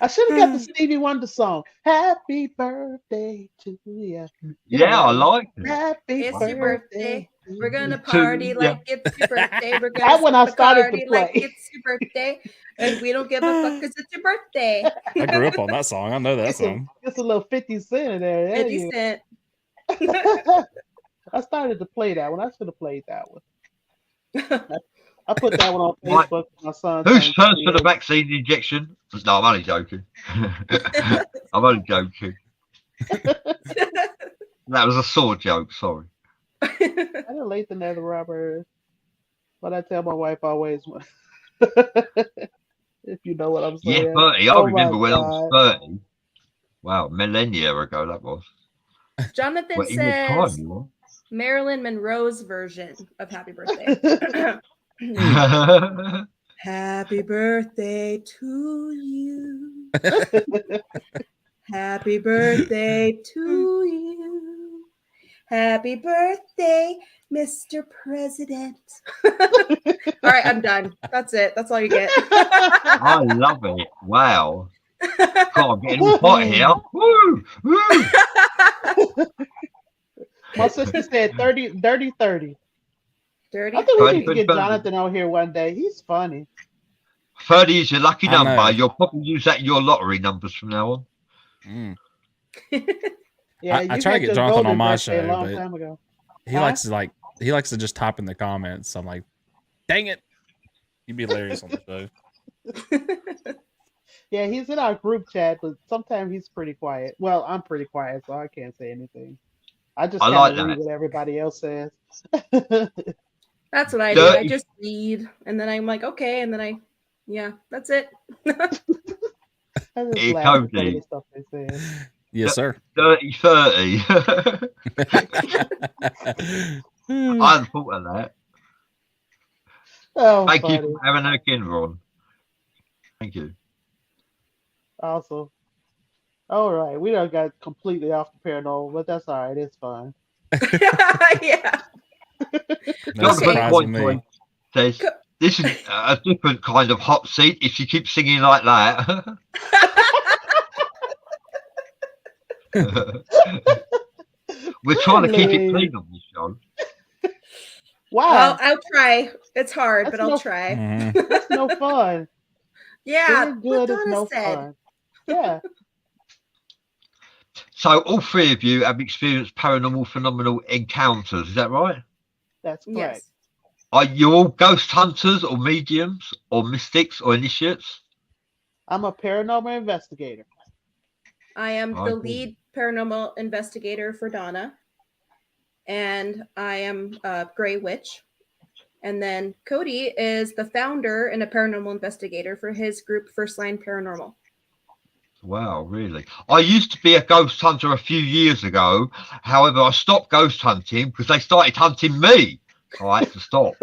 S1: I should have got the Stevie Wonder song. Happy birthday to you.
S5: Yeah, I like it.
S1: Happy
S2: It's your birthday. We're gonna
S5: To-
S2: party
S5: yeah.
S2: like it's your birthday. We're gonna
S1: That one I
S2: sip
S1: started to
S2: Bacardi like
S1: play.
S2: it's your birthday. And we don't give a fuck because it's your birthday.
S4: I grew up on that song. I know that song.
S1: It's a little 50 Cent in there. There
S2: 50
S1: you
S2: Cent.
S1: go. I started to play that one. I should have played that one. I put that one on
S5: Right.
S1: Facebook. My son.
S5: Who's first for the vaccine injection? No, I'm only joking. I'm only joking. That was a sore joke, sorry.
S1: I didn't late than that, Robert. But I tell my wife always, if you know what I'm saying.
S5: Yeah, 30. I
S1: Oh my
S5: remember when I was
S1: God.
S5: 30. Wow, millennia ago that was.
S2: Jonathan
S5: Well, in your
S2: says
S5: time, you
S2: Marilyn Monroe's version of Happy Birthday.
S5: were.
S2: Happy birthday to you. Happy birthday to you. Happy birthday, Mr. President. All right, I'm done. That's it. That's all you get.
S5: I love it. Wow. God, I'm getting all hot here. Woo! Woo!
S1: My sister said 30, dirty 30.
S2: Dirty.
S1: I think we need to
S5: 30,
S1: get
S5: 30.
S1: Jonathan on here one day. He's funny.
S5: 30 is your lucky
S4: I know.
S5: number. You'll probably use that in your lottery numbers from now on.
S4: Mm.
S1: Yeah,
S4: I
S1: you
S4: try to
S1: got
S4: get
S1: your
S4: Jonathan on
S1: golden
S4: my
S1: birthday a
S4: show,
S1: long
S4: but
S1: time ago.
S4: he
S1: Huh?
S4: likes to just type in the comments. So I'm like, dang it. He'd be hilarious on the show.
S1: Yeah, he's in our group chat, but sometimes he's pretty quiet. Well, I'm pretty quiet, so I can't say anything. I just
S5: I
S1: kind
S5: like
S1: of read
S5: that.
S1: what everybody else says.
S2: That's what I do. I
S5: Dirty.
S2: just read and then I'm like, okay, and then yeah, that's it.
S1: I just
S5: Hey,
S1: laugh at some of
S5: Cody.
S1: the stuff they say.
S4: Yes, sir.
S5: 30, 30.
S4: Hmm.
S5: I hadn't thought of that.
S1: Oh,
S5: Thank you
S1: funny.
S5: for having her again, Ron. Thank you.
S1: Awesome. All right, we done got completely off the paranormal, but that's all right. It's fine.
S2: Yeah.
S4: No
S2: Okay.
S4: surprise with me.
S5: Says,
S2: Co-
S5: this is a different kind of hot seat if you keep singing like that. We're trying to keep it
S1: Louise.
S5: clean on this show.
S1: Wow,
S2: I'll try. It's hard,
S1: That's
S2: but I'll
S1: no-
S2: try.
S4: Mhm.
S1: that's no fun.
S2: Yeah,
S1: Being
S2: what
S1: good is
S2: Donna
S1: no
S2: said.
S1: fun. Yeah.
S5: So all three of you have experienced paranormal phenomenal encounters, is that right?
S1: That's correct.
S2: Yes.
S5: Are you all ghost hunters or mediums or mystics or initiates?
S1: I'm a paranormal investigator.
S2: I am the
S5: Okay.
S2: lead paranormal investigator for Donna, and I am a Grey Witch. And then Cody is the founder and a paranormal investigator for his group Firstline Paranormal.
S5: Wow, really? I used to be a ghost hunter a few years ago. However, I stopped ghost hunting because they started hunting me. So I had to stop.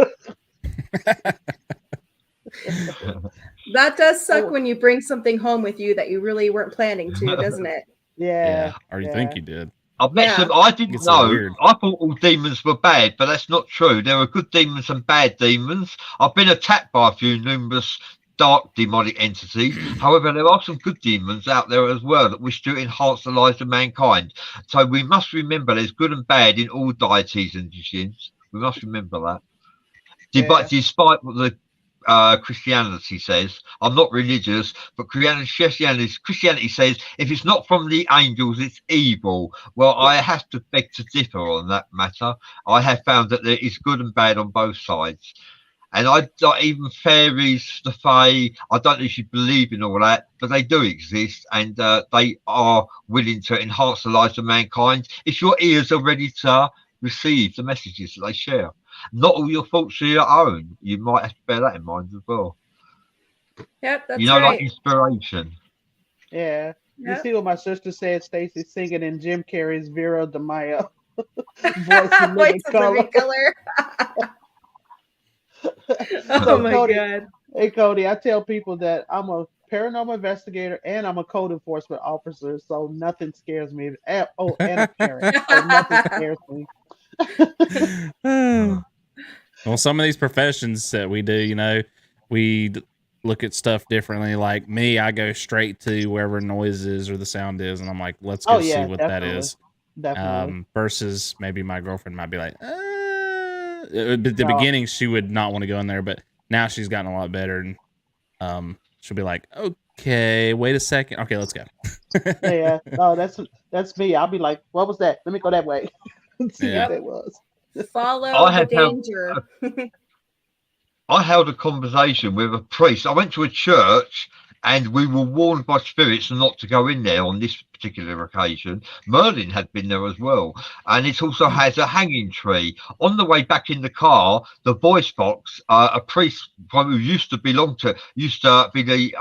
S2: That does suck
S1: Oh.
S2: when you bring something home with you that you really weren't planning to, doesn't it?
S1: Yeah.
S4: Or you
S1: yeah.
S4: think you did.
S5: I've met
S2: Yeah.
S5: some. I didn't
S4: Gets a little
S5: know.
S4: weird.
S5: I thought all demons were bad, but that's not true. There are good demons and bad demons. I've been attacked by a few numerous dark demonic entities. However, there are some good demons out there as well that wish to enhance the lives of mankind. So we must remember there's good and bad in all deities and djinns. We must remember that.
S1: Yeah.
S5: Despite what the Christianity says, I'm not religious, but Christianity says if it's not from the angels, it's evil. Well, I have to beg to differ on that matter. I have found that there is good and bad on both sides. And even fairies, the fae, I don't know if you believe in all that, but they do exist, and they are willing to enhance the lives of mankind if your ears are ready to receive the messages that they share. Not all your thoughts are your own. You might have to bear that in mind as well.
S2: Yep, that's
S5: You know, like
S2: right.
S5: inspiration.
S1: Yeah. You
S2: Yep.
S1: see what my sister said, Stacy singing in Jim Carrey's Vera de Mayo voice in living
S2: Voice of
S1: color.
S2: living color. Oh
S1: So,
S2: my
S1: Cody,
S2: god.
S1: Hey, Cody, I tell people that I'm a paranormal investigator and I'm a code enforcement officer, so nothing scares me. Oh, and a parent, so nothing scares me.
S4: Well, some of these professions that we do, we look at stuff differently. Like me, I go straight to wherever noise is or the sound is, and I'm like, let's go see what that is.
S1: Definitely.
S4: Versus maybe my girlfriend might be like, at the beginning she would not want to go in there, but now she's gotten a lot better, and she'll be like, okay, wait a second, okay, let's go.
S1: Yeah. Oh, that's me. I'll be like, what was that? Let me go that way. See
S4: Yeah.
S1: what that was.
S2: Follow the danger.
S5: I held a conversation with a priest. I went to a church and we were warned by spirits not to go in there on this particular occasion. Merlin had been there as well, and it also has a hanging tree. On the way back in the car, the voice box, a priest who used to belong to, used to be the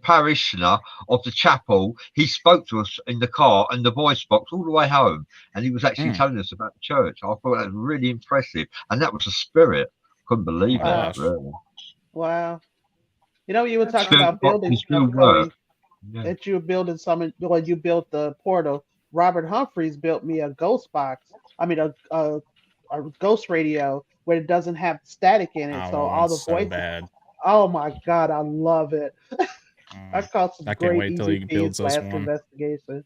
S5: parishioner of the chapel. He spoke to us in the car and the voice box all the way home, and he was actually telling us about the church. I thought that was really impressive, and that was a spirit. Couldn't believe
S1: Wow.
S5: it. Really.
S1: Wow. You know, you were
S2: That's
S1: talking about building stuff, Cody,
S5: Yeah.
S1: that you were building some, well, you built the portal. Robert Humphreys built me a ghost box. I mean, a ghost radio where it doesn't have static in it.
S4: I
S1: So
S4: want
S1: all
S4: one
S1: the
S4: so
S1: voices.
S4: bad.
S1: Oh my God, I love it. I caught some
S4: I can't
S1: great
S4: wait till he builds
S1: EVPs
S4: us
S1: last
S4: one.
S1: investigation.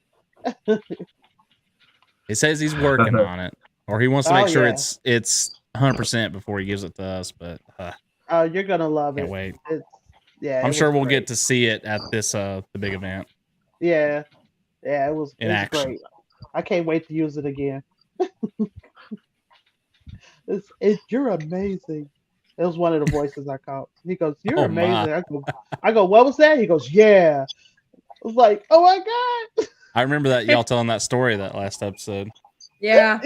S4: He says he's working on it, or he wants to
S1: Oh,
S4: make sure
S1: yeah.
S4: it's 100% before he gives it to us. But
S1: Oh, you're gonna love
S4: can't
S1: it.
S4: wait.
S1: Yeah,
S4: I'm
S1: it
S4: sure
S1: was
S4: we'll
S1: great.
S4: get to see it at this the big event
S1: Yeah, it was
S4: in action.
S1: great. I can't wait to use it again. You're amazing. It was one of the voices I caught. He goes, "You're
S4: Oh my!
S1: amazing." I go, "What was that?" He goes, "Yeah." I was like, "Oh my God."
S4: I remember that y'all telling that story that last episode.
S2: Yeah.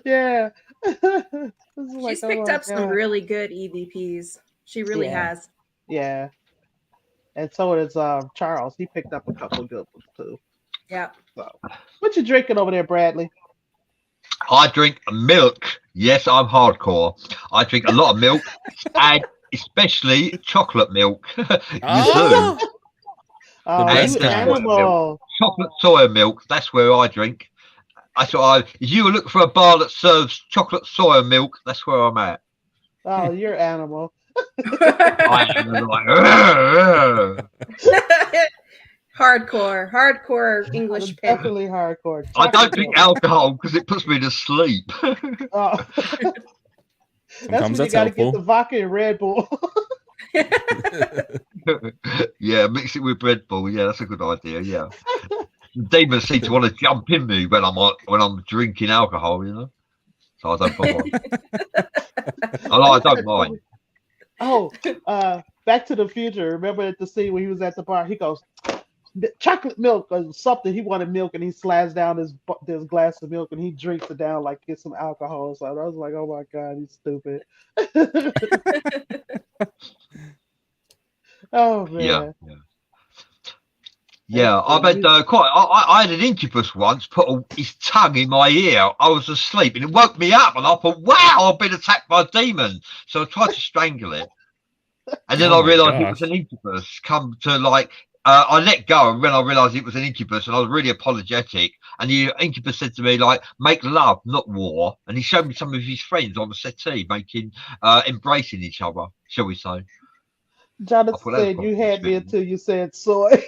S1: Yeah. This is like,
S2: She's
S1: oh
S2: picked
S1: my
S2: up some
S1: God.
S2: really good EVPs. She really
S1: Yeah.
S2: has.
S1: Yeah. And so is Charles. He picked up a couple of good ones too.
S2: Yeah.
S1: So, what you drinking over there, Bradley?
S5: I drink milk. Yes, I'm hardcore. I drink a lot of milk, and especially chocolate milk. You
S4: Oh,
S5: do.
S1: Oh,
S4: best
S1: you
S4: kind.
S1: animal.
S5: Chocolate soy milk. That's where I drink. That's what I. If you look for a bar that serves chocolate soy milk, that's where I'm at.
S1: Oh, you're animal.
S5: I am like.
S2: Hardcore English pimp.
S1: Definitely hardcore.
S5: I don't
S1: Chocolate
S5: drink
S1: milk.
S5: alcohol because it puts me to sleep.
S1: Oh. That's
S4: Sometimes
S1: when you
S4: that's
S1: got to get the
S4: helpful.
S1: vodka and Red Bull.
S5: Yeah, mix it with Red Bull. Yeah, that's a good idea. Yeah, demons seem to want to jump in me when I'm drinking alcohol. You know, so I don't bother. I don't mind.
S1: Oh, Back to the Future. Remember at the scene when he was at the bar? He goes, chocolate milk or something. He wanted milk and he slides down this glass of milk and he drinks it down like it's some alcohol. So I was like, oh my God, he's stupid. Oh
S5: Yeah,
S1: man.
S5: yeah.
S1: That's
S5: Yeah, I've
S1: funny.
S5: had quite. I had an incubus once put his tongue in my ear. I was asleep and it woke me up, and I thought, "Wow, I've been attacked by a demon." So I tried to strangle it, and then
S4: Oh
S5: I
S4: my
S5: realised it was
S4: gosh.
S5: an incubus. Come to like, I let go, and when I realised it was an incubus, and I was really apologetic. And the incubus said to me, like, "Make love, not war." And he showed me some of his friends on the settee making, embracing each other, shall we say? I
S1: Jonathan
S5: thought that was
S1: said
S5: quite
S1: you had me
S5: interesting.
S1: until you said soy.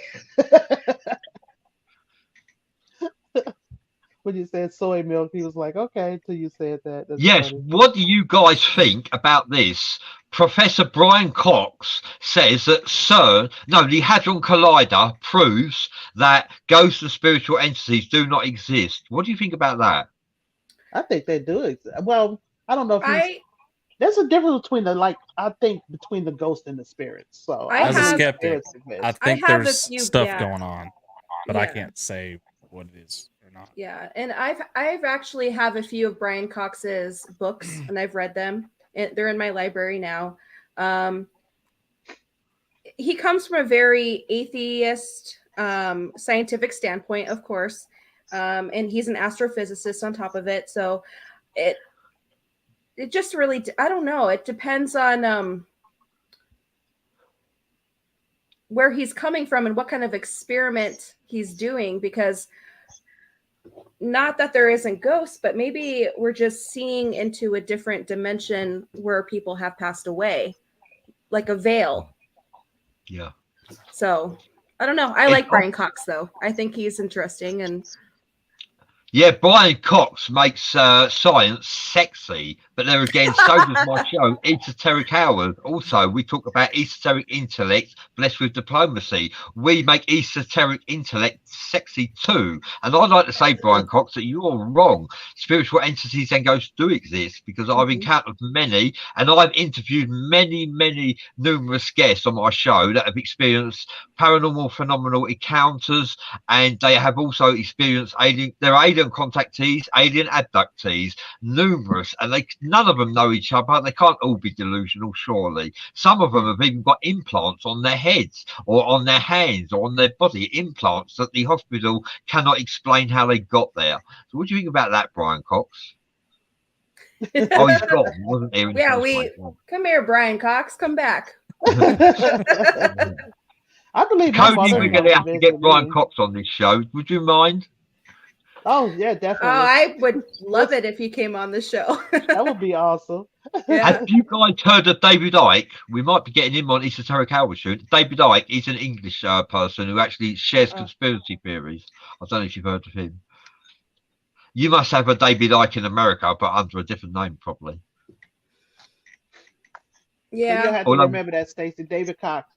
S1: When you said soy milk, he was like, okay, until you said that. That's
S5: Yes,
S1: funny.
S5: what do you guys think about this? Professor Brian Cox says that the Hadron Collider proves that ghosts and spiritual entities do not exist. What do you think about that?
S1: I think they do exist. Well, I don't know if he's.
S2: I
S1: There's a difference between I think between the ghost and the spirits. So
S2: I
S1: I
S4: As a
S1: believe
S2: have
S4: skeptic,
S1: spirits
S4: I
S1: exist.
S2: I
S4: think
S2: have a
S4: there's
S2: few,
S4: stuff
S2: yeah.
S4: going on, but I
S2: Yeah.
S4: can't say what it is or not.
S2: Yeah, and I've actually have a few of Brian Cox's books, and I've read them. They're in my library now. He comes from a very atheist, scientific standpoint, of course, and he's an astrophysicist on top of it. So it just really, I don't know. It depends on where he's coming from and what kind of experiment he's doing, because not that there isn't ghosts, but maybe we're just seeing into a different dimension where people have passed away, like a veil.
S5: Yeah.
S2: So I don't know. I like Brian Cox though. I think he's interesting, and
S5: Yeah, Brian Cox makes science sexy, but there again, so does my show, Esoteric Hours. Also, we talk about esoteric intellect blessed with diplomacy. We make esoteric intellect sexy too. And I'd like to say, Brian Cox, that you're wrong. Spiritual entities and ghosts do exist because I've encountered many, and I've interviewed many numerous guests on my show that have experienced paranormal phenomenal encounters, and they have also experienced alien contactees, alien abductees, numerous, and none of them know each other. They can't all be delusional, surely. Some of them have even got implants on their heads or on their hands or on their body, implants that the hospital cannot explain how they got there. So what do you think about that, Brian Cox? Oh, he's gone, wasn't he?
S2: Yeah, come here, Brian Cox, come back.
S1: I believe my
S5: Cody, we're going to have to get Brian Cox on this show. Would you mind?
S1: Oh, yeah, definitely.
S2: Oh, I would love it if you came on the show.
S1: That would be awesome.
S2: Yeah.
S5: Have you guys heard of David Icke? We might be getting him on Esoteric Hour soon. David Icke is an English person who actually shares conspiracy theories. I don't know if you've heard of him. You must have a David Icke in America, but under a different name, probably.
S2: Yeah.
S1: So you have to remember that, Stacy. David Cox.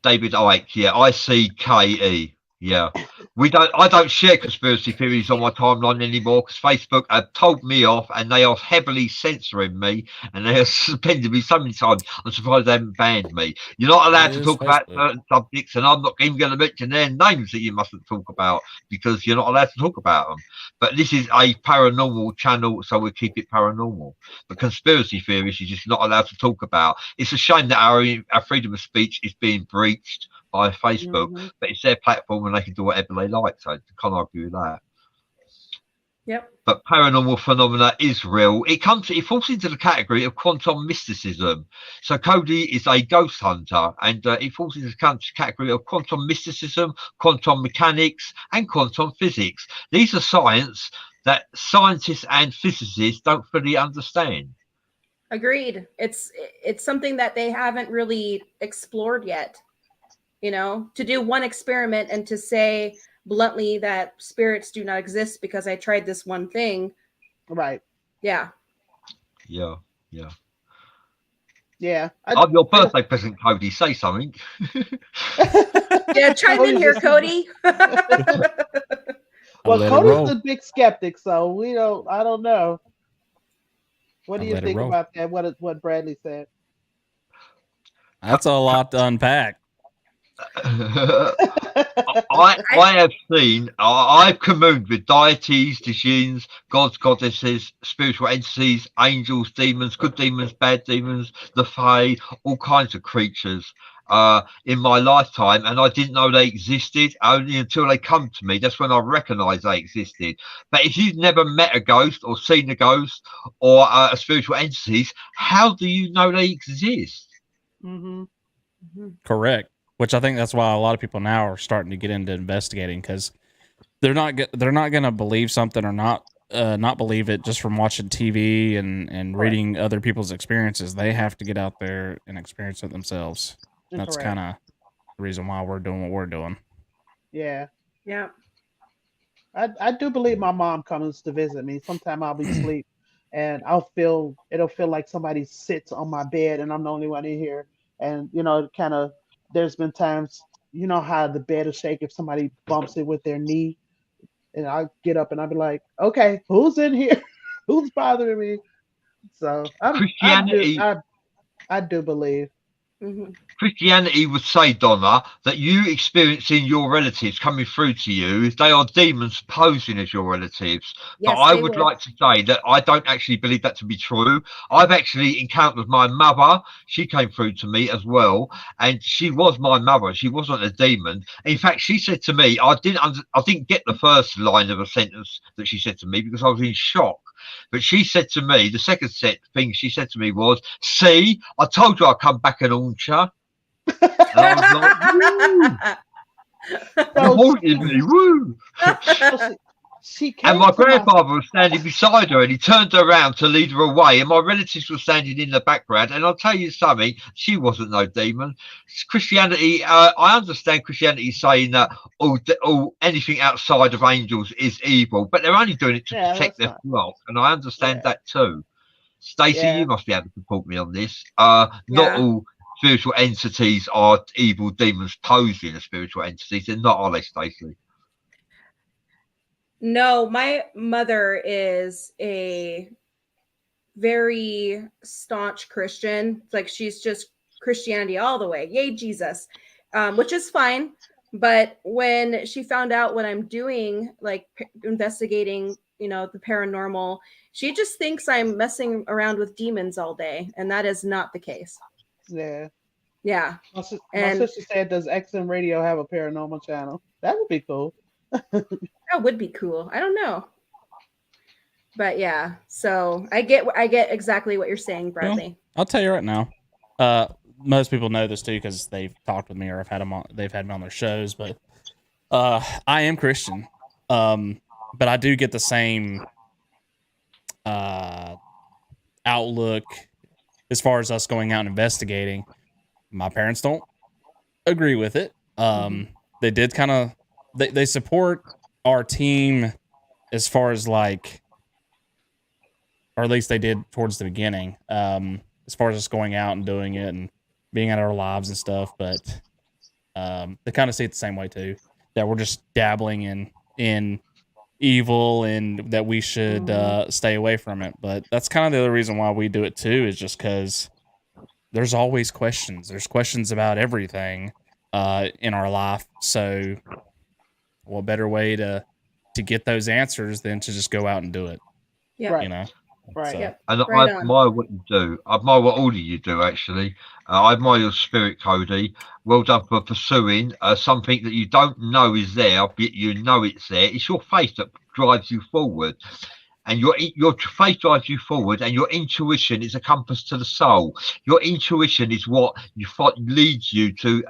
S5: David Icke, yeah, ICKE, yeah. I don't share conspiracy theories on my timeline anymore because Facebook have told me off, and they are heavily censoring me, and they have suspended me so many times. I'm surprised they haven't banned me. You're not allowed to talk about certain subjects, and I'm not even going to mention their names that you mustn't talk about because you're not allowed to talk about them. But this is a paranormal channel, so we keep it paranormal. But conspiracy theories, you're just not allowed to talk about. It's a shame that our freedom of speech is being breached by Facebook, but it's their platform and they can do whatever they like, so I can't argue with that.
S2: Yep.
S5: But paranormal phenomena is real. It falls into the category of quantum mysticism. So Cody is a ghost hunter, and it falls into the category of quantum mysticism, quantum mechanics, and quantum physics. These are science that scientists and physicists don't fully understand.
S2: Agreed. It's something that they haven't really explored yet. You know, to do one experiment and to say bluntly that spirits do not exist because I tried this one thing.
S1: Right.
S2: Yeah.
S5: Yeah.
S1: I'm
S5: your birthday present, Cody. Say something.
S2: Yeah, chime in here, Cody.
S1: Well, Cody's a big skeptic, so I don't know. What do you think about that? What Bradley said?
S4: That's a lot to unpack.
S5: I have seen, I've communed with deities, djinns, gods, goddesses, spiritual entities, angels, demons, good demons, bad demons, the fae, all kinds of creatures in my lifetime, and I didn't know they existed only until they come to me. That's when I recognized they existed. But if you've never met a ghost or seen a ghost or a spiritual entities, how do you know they exist?
S4: Correct. Which I think that's why a lot of people now are starting to get into investigating, because they're not going to believe something or not believe it just from watching TV and reading other people's experiences. They have to get out there and experience it themselves. That's kind of the reason why we're doing what we're doing.
S1: Yeah.
S2: Yeah.
S1: I do believe my mom comes to visit me. Sometime I'll be asleep and it'll feel like somebody sits on my bed and I'm the only one in here. And, there's been times, you know how the bed will shake if somebody bumps it with their knee, and I get up and I'll be like, okay, who's in here? Who's bothering me? So I do believe.
S5: Christianity would say, Donna, that you experiencing your relatives coming through to you, if they are demons posing as your relatives.
S2: Yes,
S5: but I would like to say that I don't actually believe that to be true. I've actually encountered my mother. She came through to me as well, and she was my mother. She wasn't a demon. In fact, she said to me, I didn't get the first line of a sentence that she said to me because I was in shock. But she said to me, the second thing she said to me was, "See, I told you I'd come back and haunt you." And I was like, woo! Woo!
S1: She
S5: And
S1: came
S5: my
S1: to my
S5: grandfather was standing beside her, and he turned her around to lead her away. And my relatives were standing in the background. And I'll tell you something, she wasn't no demon. Christianity, I understand Christianity saying that all anything outside of angels is evil, but they're only doing it to
S1: yeah,
S5: protect
S1: that's
S5: their
S1: fine.
S5: flock, and I understand
S1: Yeah,
S5: that too. Stacey,
S1: yeah,
S5: you must be able to support me on this. Not
S2: Yeah.
S5: all spiritual entities are evil demons posing as spiritual entities. They're not, are they, Stacey?
S2: No, my mother is a very staunch Christian. Like she's just Christianity all the way. Yay, Jesus. Which is fine. But when she found out what I'm doing, like investigating, the paranormal, she just thinks I'm messing around with demons all day. And that is not the case.
S1: yeah.
S2: Yeah.
S1: My
S2: And
S1: sister said, "Does XM Radio have a paranormal channel?" That would be cool.
S2: that would be cool. I don't know. But yeah, so I get exactly what you're saying,
S4: Well,
S2: Bradley.
S4: I'll tell you right now. Most people know this too because they've talked with me or I've had them on. They've had me on their shows. But I am Christian. But I do get the same outlook as far as us going out and investigating. My parents don't agree with it. They did kind of they support our team as far as like, or at least they did towards the beginning. As far as us going out and doing it and being at our lives and stuff, but they kind of see it the same way too. That we're just dabbling in evil and that we should stay away from it. But that's kind of the other reason why we do it too, is just because there's always questions. There's questions about everything in our life. So what better way to get those answers than to just go out and do it?
S2: Yeah.
S1: Right.
S4: You know?
S1: Right.
S4: So,
S2: Yep.
S5: And
S2: Right
S5: I
S2: on.
S5: admire what you do. I admire what all of you do, actually. I admire your spirit, Cody. Well done for pursuing something that you don't know is there, but you know it's there. It's your faith that drives you forward. And your faith drives you forward, and your intuition is a compass to the soul. Your intuition is what leads you to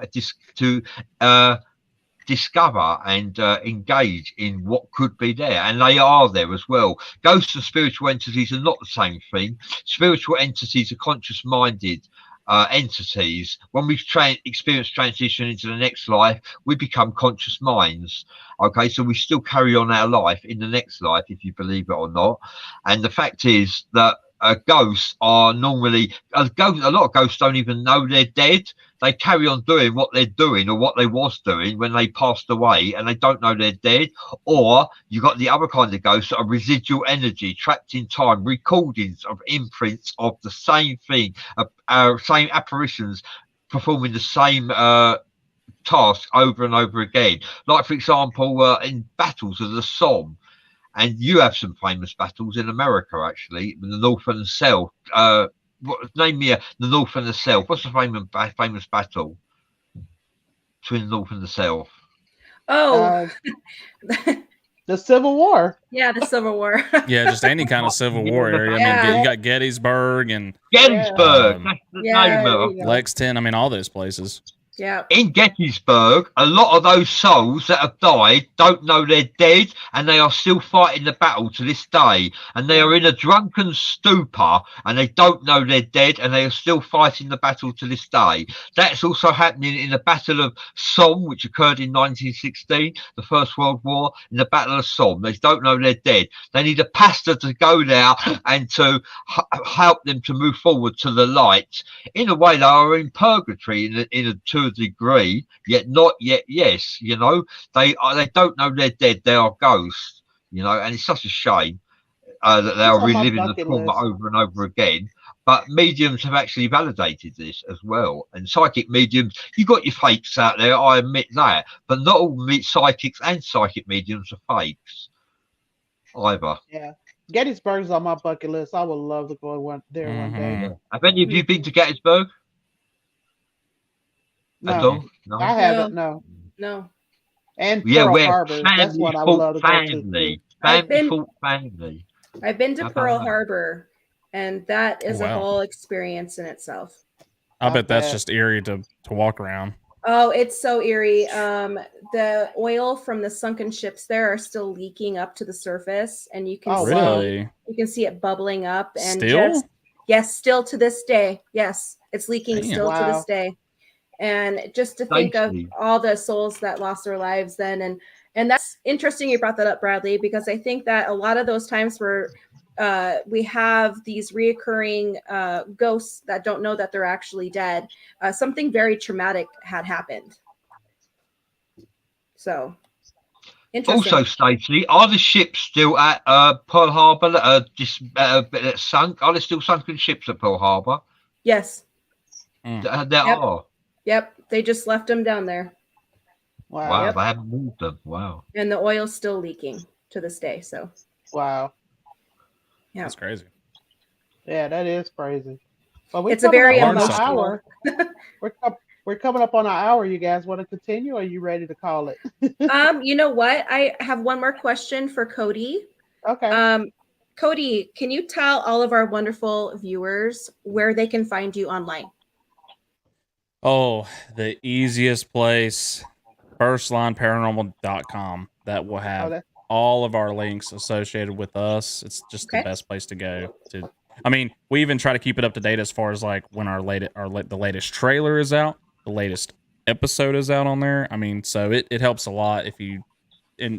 S5: discover and engage in what could be there, and they are there as well. Ghosts and spiritual entities are not the same thing. Spiritual entities are conscious minded entities. When we experience transition into the next life, we become conscious minds. Okay, so we still carry on our life in the next life, if you believe it or not. And the fact is that ghosts are normally a lot of ghosts don't even know they're dead. They carry on doing what they're doing or what they was doing when they passed away, and they don't know they're dead. Or you got the other kind of ghosts that are residual energy trapped in time, recordings of imprints of the same thing, same apparitions performing the same task over and over again. Like, for example, in battles of the Somme. And you have some famous battles in America, actually, in the North and the South. Name me the North and the South. What's the famous battle between the North and the South?
S2: Oh,
S1: The Civil War.
S2: yeah, the Civil War.
S4: yeah, just any kind of Civil War area. I mean,
S2: Yeah.
S4: you got Gettysburg and
S5: Gettysburg. That's the
S2: Yeah,
S5: name of it.
S4: Lexington. I mean, all those places.
S2: Yeah.
S5: In Gettysburg, a lot of those souls that have died don't know they're dead, and they are still fighting the battle to this day. And they are in a drunken stupor, and they don't know they're dead, and they are still fighting the battle to this day. That's also happening in the Battle of Somme, which occurred in 1916, the First World War. In the Battle of Somme, they don't know they're dead. They need a pastor to go there and to help them to move forward to the light. In a way, they are in purgatory to a degree, yet not yet yes. They don't know they're dead. They are ghosts. And it's such a shame that they
S1: It's
S5: are
S1: on my
S5: reliving the
S1: bucket
S5: trauma
S1: list.
S5: over and over again. But mediums have actually validated this as well. And psychic mediums, you got your fakes out there, I admit that, but not all psychics and psychic mediums are fakes either.
S1: Yeah. Gettysburg's on my bucket list. I would love to go there one day.
S5: Have any of you been to Gettysburg at
S1: No,
S5: all? No.
S1: I haven't. No.
S2: No.
S1: And
S5: Yeah,
S1: Pearl
S5: where
S1: Harbor. That's
S5: family
S1: what I would
S5: fought
S1: love to go to.
S5: family.
S2: I've
S5: Family
S2: been-
S5: fought family.
S2: I've been to
S5: How about
S2: Pearl
S5: that?
S2: Harbor, and that is
S4: Oh, wow.
S2: a whole experience in itself.
S4: I
S1: I
S4: bet that's
S1: bet.
S4: just eerie to walk around.
S2: Oh, it's so eerie. The oil from the sunken ships there are still leaking up to the surface, and you can
S1: Oh,
S2: see
S1: wow.
S2: you can see it bubbling up, and
S4: Still?
S2: yes, still to this day. Yes, it's leaking
S4: Damn.
S2: still to
S1: Wow.
S2: this day. And just to think of
S5: Stacy.
S2: all the souls that lost their lives then, and that's interesting you brought that up, Bradley, because I think that a lot of those times where we have these reoccurring ghosts that don't know that they're actually dead, something very traumatic had happened. So interesting.
S5: Also, Stacey, are the ships still at Pearl Harbor that sunk? Are there still sunken ships at Pearl Harbor?
S2: Yes.
S5: There
S2: Yep.
S5: are.
S2: Yep. They just left them down there.
S5: Wow,
S2: Yep.
S5: they haven't moved them. Wow.
S2: And the oil's still leaking to this day. So
S1: Wow.
S2: yeah.
S4: That's crazy.
S1: Yeah, that is crazy. But
S2: It's a very
S1: up on an
S2: emotional.
S1: hour. We're coming up on an hour. You guys want to continue, or are you ready to call it?
S2: You know what? I have one more question for Cody.
S1: Okay.
S2: Cody, can you tell all of our wonderful viewers where they can find you online?
S4: Oh, the easiest place, firstlineparanormal.com. That will have all of our links associated with us. It's just the best place to go to. I mean, we even try to keep it up to date as far as like when the latest trailer is out, the latest episode is out on there. I mean, so it helps a lot if you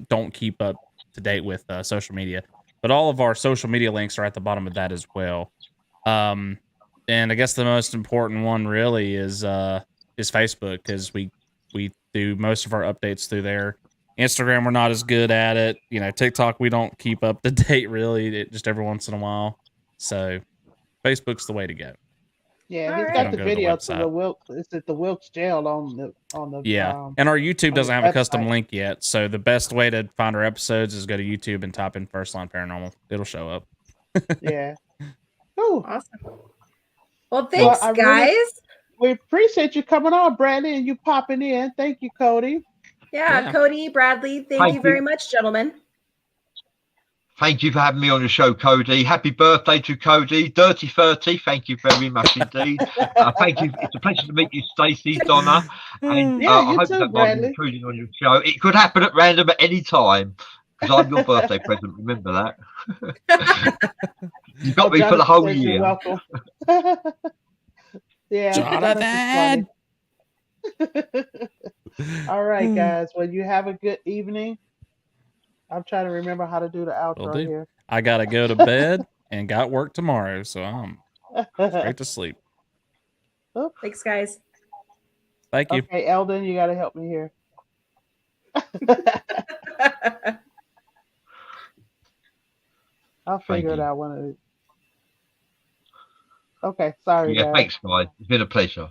S4: don't keep up to date with social media. But all of our social media links are at the bottom of that as well. And I guess the most important one really is Facebook, because we do most of our updates through there. Instagram, we're not as good at it. You know, TikTok, we don't keep up to date really. Just every once in a while. So Facebook's the way to go.
S1: Yeah, he's got the
S4: Go to the
S1: video to
S4: website.
S1: the Wilkes. It's at the Wilkes jail on the
S4: Yeah, and our YouTube
S1: on
S4: doesn't
S1: the
S4: have a custom
S1: website.
S4: link yet. So the best way to find our episodes is go to YouTube and type in Firstline Paranormal. It'll show up.
S1: Yeah. Ooh.
S2: Awesome. Well, thanks, guys.
S1: We appreciate you coming on, Bradley, and you popping in. Thank you, Cody.
S2: Yeah, Cody, Bradley, thank you very much, gentlemen.
S5: Thank you for having me on the show, Cody. Happy birthday to Cody. Dirty 30. Thank you very much indeed. Thank you. It's a pleasure to meet you, Stacey, Donna. And I hope that I'm intruding on your show. It could happen at random at any time, because I'm your birthday present. Remember that. You got me for the whole year.
S1: You're welcome. Yeah,
S4: Jonathan.
S1: All right, guys. Well, you have a good evening. I'm trying to remember how to do the outro here.
S4: I gotta go to bed and got work tomorrow, so I'm straight to sleep.
S2: Thanks, guys.
S4: Thank you.
S1: Okay, Eldon, you gotta help me here. I'll figure it out one of these. Okay, sorry,
S5: Yeah,
S1: guys.
S5: thanks, guys. It's been a pleasure.